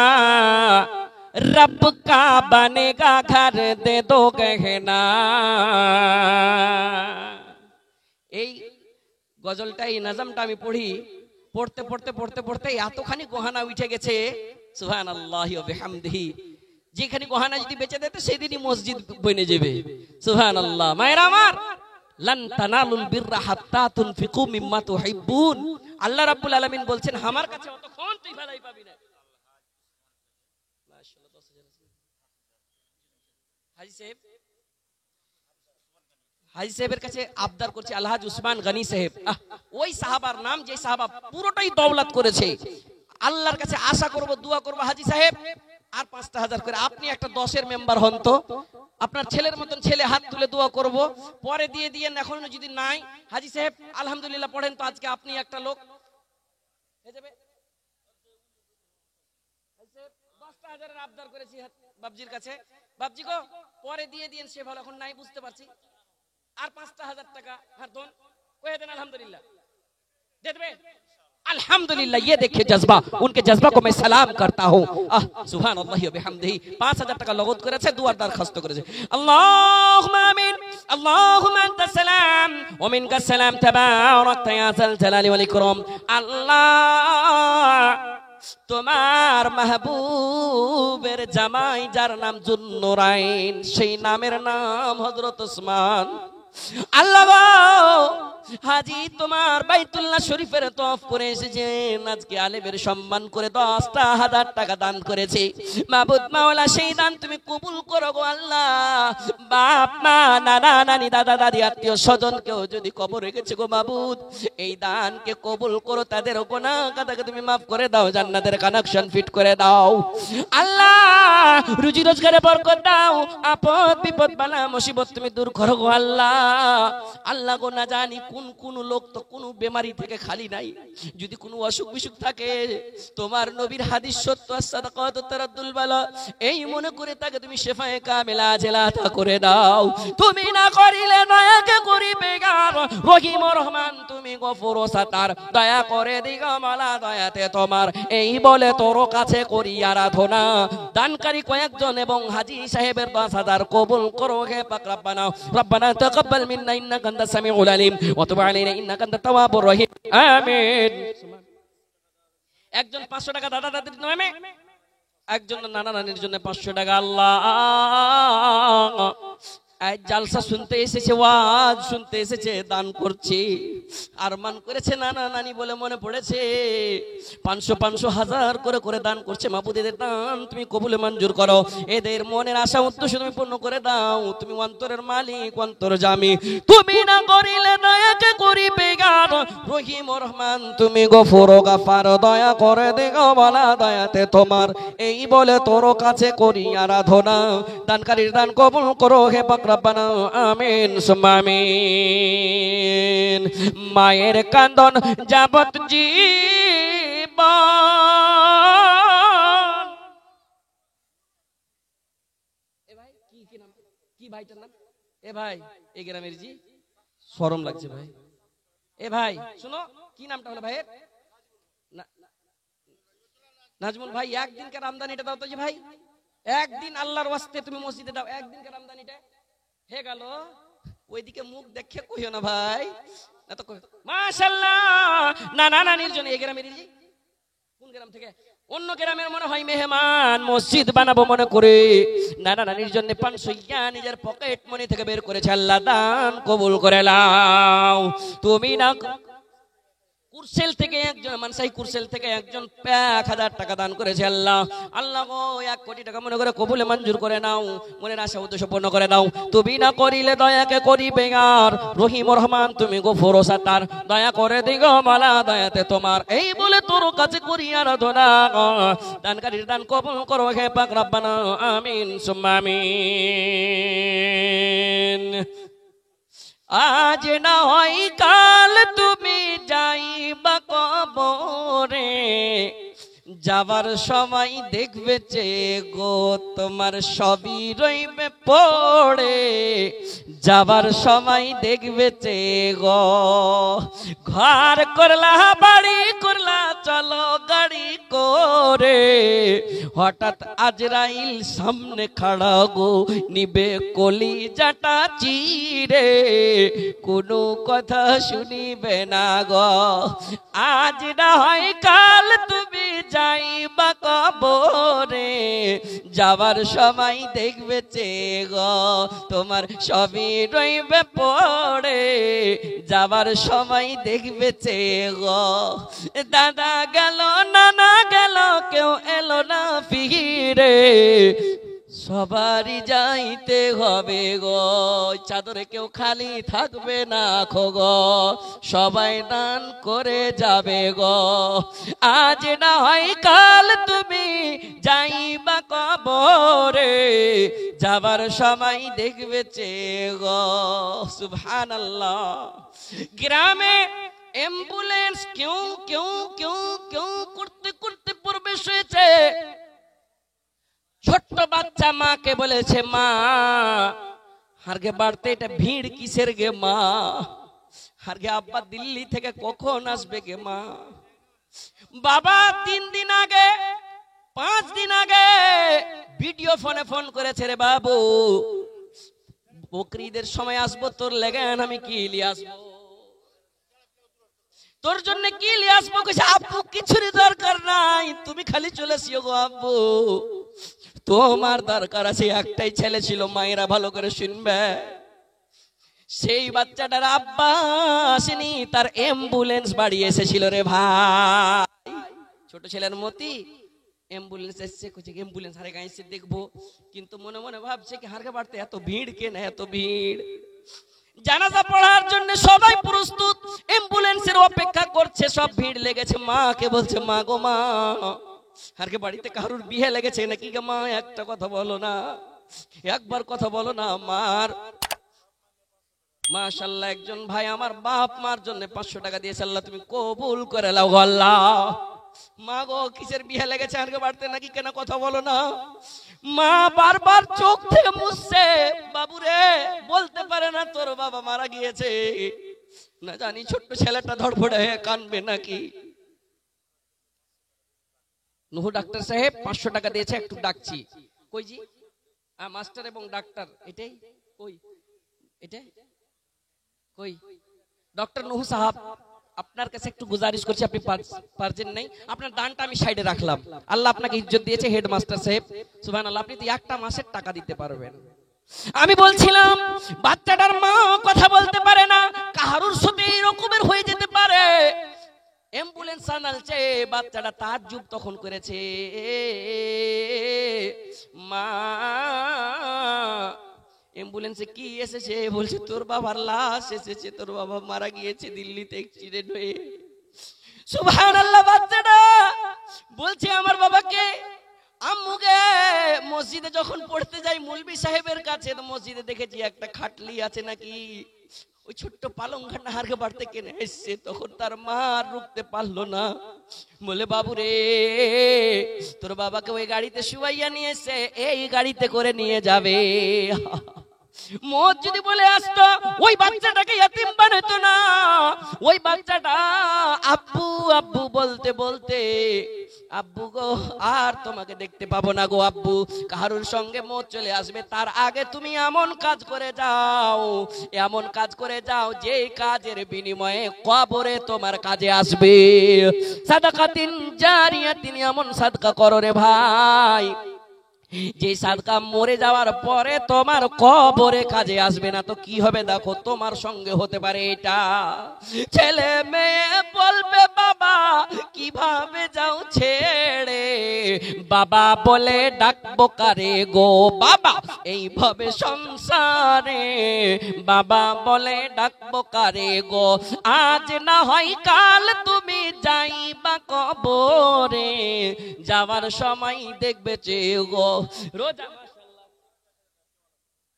रब का बनेगा घर दे दो गहना। এই গজলটা এই নাজামটা আমি পড়ি, পড়তে পড়তে পড়তে পড়তে এতখানি গহনা উঠে গেছে, সুবহানাল্লাহি ওয়া বিহামদিহি। যেখানে গহনা যদি বেঁচে দেয় তো সেদিনই মসজিদ বনে যাবে, সুবহানাল্লাহ। মায়েরা আমার, লান তানালুল বিররা হাত্তা তুনফিকু মিম্মা তুহিব্বুন। আল্লাহ রাব্বুল আলামিন বলছেন আমার কাছে অতক্ষণ তুই ভালাই পাবি না। হাজি সাহেবের কাছে আবদার করছে আলহাজ উসমান গনি সাহেব, ওই সাহাবার নাম যে সাহাবা পুরোটাই দৌলত করেছে। আল্লাহর কাছে আশা করব, দোয়া করব হাজি সাহেব আর 5,000 করে আপনি একটা 10-এর মেম্বার হন তো, আপনার ছেলের মতন ছেলে হাত তুলে দোয়া করব, পরে দিয়ে দিয়েন। এখন যদি নাই হাজি সাহেব আলহামদুলিল্লাহ পড়েন তো, আজকে আপনি একটা লোক হয়ে যাবে। 10,000-এর আবদার করেছি বাবজির কাছে, বাবজি গো পরে দিয়ে দিয়েন, সে ভালো এখন নাই বুঝতে পারছি। আর 5,000 টাকা হ্যাঁ দোন কয়ে দেন আলহামদুলিল্লাহ दे देबे। अल्हम्दुलिल्लाह, ये देखिए जज्बा, उनके जज्बा को मैं सलाम करता हूँ। सुभान अल्लाह व बिहम्दिही। 5,000 টাকা লগত করেছে, দুয়ার দরখাস্ত করেছে। আল্লাহুম্মা আমিন, আল্লাহুম্মা আনতাস সালাম ওয়া মিনকাস সালাম তাবারাকতা ইয়া যাল জালালি ওয়াল ইকরাম। আল্লাহ তোমার মাহবুবের জামাই যার নাম জুন্নুরাইন, সেই নামের নাম হযরত ওসমান। আল্লাহ হাজি তোমার বাইতুল্লাহ শরীফের তওয়াফ করে এসেছেন, আজকে আলেমের সম্মান করে 10,000 টাকা দান করেছে। মাবুদ মাওলা সেই দান তুমি কবুল করো গো আল্লাহ। বাপ মা নানা নানি দাদা দাদি আত্মীয় স্বজন কেউ যদি কবর রেখেছে গো মাবুদ, এই দানকে কবুল করো, তাদের গুনাহ খাতাকে তুমি মাফ করে দাও, জান্নাতের কানেকশন ফিট করে দাও আল্লাহ। রুজি রোজগারে বরকত দাও, আপদ বিপদ বালা মুসিবত তুমি দূর করো গো আল্লাহ। আল্লাহ গো না জানি কোন কোন লোক তো কোন বেমারি থেকে খালি নাই, যদি কোনো অসুখ বিসুখ থাকে তোমার নবীর হাদিস সত্য সাদাকাত তারাদ্দুল বালা এই মনে করে তাকে তুমি শিফায়ে কামিলা জেলাতা করে দাও। তুমি না করিলে দয়াকে করিবে গার রহিম রহমান, তুমি গফুর ও সাতার, দয়া করে দিগো মালা দয়াতে তোমার, এই বলে তোর কাছে করি আরাধনা। দানকারী কয়েকজন এবং হাজী সাহেবের 10,000 কবুল করো হে পাক রব্বানা। রব্বানা তাকাব্বাল মিন্না ইন্নাকা আনতাস সামিউল আলিম ওয়া তুব আলাইনা ইন্নাকা আনতাত তাওয়াবুর রহিম। আমিন। একজন 500 টাকা দাদা দাদির নামে, একজন নানা নানির জন্য 500 টাকা। আল্লাহ আজ জালসা শুনতে এসেছে, ওয়াজ শুনতে এসেছে, দান করছে, আরমান করেছে নানা নানি বলে মনে পড়েছে, 500 হাজার করে করে দান করছে। মাবুদ এদের দান তুমি কবুলে মঞ্জুর করো, এদের মনের আশা উদ্দেশ্য তুমি পূর্ণ করে দাও। তুমি অন্তরের মালিক, অন্তর্যামী, তুমি না করিলে দয়াকে করিবে গার রহিম রহমান, তুমি গফুর ও গাফার, দয়া করে দিগো বলা দয়াতে তোমার, এই বলে তোর কাছে করি আরাধনা। দানকারীর দান কবুল করো হে পাক রব্বানা। আমিন সুম্মা আমিন। মায়ের কান্দন যাবত জীবন, এ ভাই কি নাম, কি ভাইটার নাম? এ ভাই এই গ্রামের জি শরম লাগছে ভাই। এ ভাই শুনো, কি নামটা হলো ভাইয়ের? নাজমুল ভাই, একদিনকার আমদানিটা দাও তো জি ভাই, একদিন আল্লাহর ওয়াস্তে তুমি মসজিদে দাও, একদিনকার আমদানিটা হে গেল। ওইদিকে মুখ দেখে কইও না ভাই, না তো কই মাশাআল্লাহ। নানা নানির জন্য এই গ্রামের জি, কোন গ্রাম থেকে? অন্য গ্রামের মনে হয় মেহমান, মসজিদ বানাবো মনে করে নানা নানির জন্য 500 নিজের পকেট মানি থেকে বের করেছে। আল্লাহ দান কবুল করে নাও। তুমি না কুরসেল থেকে একজন মানসাই কুরসেল থেকে একজন 1,000 টাকা দান করেছে। আল্লাহ আল্লাহ গো 1 কোটি টাকা মনে করে কবুলে মঞ্জুর করে নাও, মনের আশা উদ্দেশ্য পূর্ণ করে দাও। তুমি না করিলে দয়াকে করিবে আর রহিম রহমান, তুমি গফুর ও সাতার, দয়া করে দিগো মালা দয়াতে তোমার, এই বলে তোর কাছে করি আরাধনা। দানকারীর দান কবুল করো হে পাক রব্বানা। আমিন সুম্মা আমিন। আজ না হয় কাল তুমি যাইবা কবরে, যাবার সময় দেখবে চে গো তোমার সবই রইবে পড়ে, যাবার সময় দেখবে চে গো। ঘর করলা বাড়ি করলা চলো গাড়ি করে, হঠাৎ আজরাইল সামনে খাড়া গো, নিবে কলিজাটা চিরে, কোনো কথা শুনিবে না গো। আজ না হয় কাল তুমি যাইবা কবরে, যাবার সময় দেখবে চেয়ে গো তোমার সবই রইবে পড়ে, যাবার সময় দেখবে চেয়ে গো। দাদা গেল নানা গেল কেউ এলো না ফিরে, সবারই যাইতে হবে গো। চাদরে কেউ খালি থাকবে না খো গো, সবাই দান করে যাবে গো। আজ না হয় কাল তুমি যাইবা কবরে, যাবার সময় দেখবে চেয়ে গো। সুবহানাল্লাহ। গ্রামে অ্যাম্বুলেন্স কেউ কেউ কেউ কেউ করতে করতে প্রবেশ হয়েছে। ছোট্ট বাচ্চা মাকে বলেছে, মা হারগে বাড়তে এটা ভিড় কিসের গে মা, হারগে আব্বা দিল্লি থেকে কখন আসবে গে মা। বাবা 3 দিন আগে 5 দিন আগে ভিডিও ফোনে ফোন করেছে, রে বাবু বকরিদের সময় আসবো, তোর লেগেন আমি কি লিয়ে আসবো, তোর জন্য কি লিয়ে আসবো। আব্বু কিছুরই দরকার নাই, তুমি খালি চলে আসিও গো আব্বু, তোমার দরকার আছে। একটাই ছেলে ছিল, মায়েরা ভালো করে শুনবে, সেই বাচ্চাটার আব্বা আসেনি, তার অ্যাম্বুলেন্স বাড়ি এসেছিল রে ভাই। ছোট ছেলের মতি অ্যাম্বুলেন্স এসছে, কইছে অ্যাম্বুলেন্স হারে গাইছে দেখবো, কিন্তু মনে মনে ভাবছে কি হারকে বাড়তে এত ভিড় কেন, এত ভিড়। জানাজা পড়ার জন্য সবাই প্রস্তুত, অ্যাম্বুলেন্সের অপেক্ষা করছে, সব ভিড় লেগেছে। মাকে বলছে, মা গো মা, আরকে বাড়িতে কারুর বিয়ে লেগেছে নাকি গো মা, একটা কথা বলো না, একবার কথা বলো না। মার মাশাআল্লাহ একজন ভাই আমার বাপ মার জন্য 500 টাকা দিয়েছে, আল্লাহ তুমি কবুল করে নাও গো আল্লাহ। মা গো কিসের বিয়ে লেগেছে আরকে বাড়তে নাকি, কেন কথা বলো না। মা বারবার চোখ থেকে মুছছে, বাবু রে বলতে পারে না তোর বাবা মারা গিয়েছে, না জানি ছোট্ট ছেলেটা ধড়ফড়ে হয়ে কানবে নাকি। নুহু ডাক্তার সাহেব 500 টাকা দিয়েছে, একটু ডাকছি। কই জি? মাস্টার এবং ডাক্তার এটাই কই, এটাই কই। ডক্টর নুহু সাহেব আপনার কাছে একটু গুজারিশ করছি, আপনি পারছেন নাই, আপনার দানটা আমি সাইডে রাখলাম, আল্লাহ আপনাকে ইজ্জত দিয়েছে হেডমাস্টার সাহেব, সুবহানাল্লাহ। আপনি তো একটা মাসের টাকা দিতে পারবেন। আমি বলছিলাম বাচ্চাটার মা কথা বলতে পারে না, কাহারুর সাথে এরকমের হয়ে যেতে পারে। অ্যাম্বুলেন্স আনালছে, বাচ্চাটা তাজ্জুব তখন করেছে, মা অ্যাম্বুলেন্সে কি এসেছে, বলছে তোর বাবার লাশ এসেছে, তোর বাবা মারা গিয়েছে দিল্লিতে অ্যাক্সিডেন্ট হয়ে। সুবহানাল্লাহ। বাচ্চাটা বলছে আমার বাবাকে আম্মুকে মসজিদে যখন পড়তে যাই মৌলভী সাহেবের কাছে, তো মসজিদে দেখেছি একটা খাটলি আছে নাকি, ওই ছোট্ট পালংখানা হারকে বাড়তে কেনে এসছে, তখন তার মা রুখতে পারলো না, বলে বাবু রে তোর বাবাকে ওই গাড়িতে শুয়াইয়া নিয়ে এসে এই গাড়িতে করে নিয়ে যাবে। মত যদি বলে আসতো ওই বাচ্চাটাকে ইয়াতিম বানাতো না, ওই বাচ্চাটা আব্বু আব্বু বলতে বলতে আব্বু গো আর তোমাকে দেখতে পাবো না গো আব্বু, কারোর সঙ্গে মত চলে আসবে। তার আগে তুমি এমন কাজ করে যাও, এমন কাজ করে যাও যে কাজের বিনিময়ে কবরে তোমার কাজে আসবে। সাদাকাতিন জারিয়াতিন, এমন সাদকা করো রে ভাই যে সাদকা মরে যাওয়ার পরে তোমার কবরে কাজে আসবে না। তো কি হবে দেখো, তোমার সঙ্গে হতে পারে এটা। ছেলে মেয়ে বলবে বাবা কিভাবে যাও ছেড়ে, বাবা বলে ডাকবো কারে গো বাবা এইভাবে সংসারে, বাবা বলে ডাকবো কারে গো। আজ না হয় কাল তুমি যাইবা কবরে, যাওয়ার সময় দেখবে চেয়ে গো। রোজা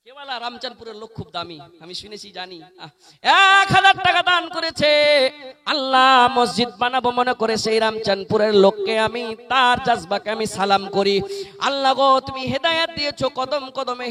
কেবলা রামচাঁদপুরের লোক খুব দামি, আমি শুনেছি জানি। 1000 টাকা দান করেছে, আল্লাহ মসজিদ বানাবো মনে করে সেই রামচাঁদপুরের লোককে আমি, তার জাজবাকে আমি সালাম করি। আল্লাহ গো তুমি হেদায়েত দিয়েছো, কদম কদমে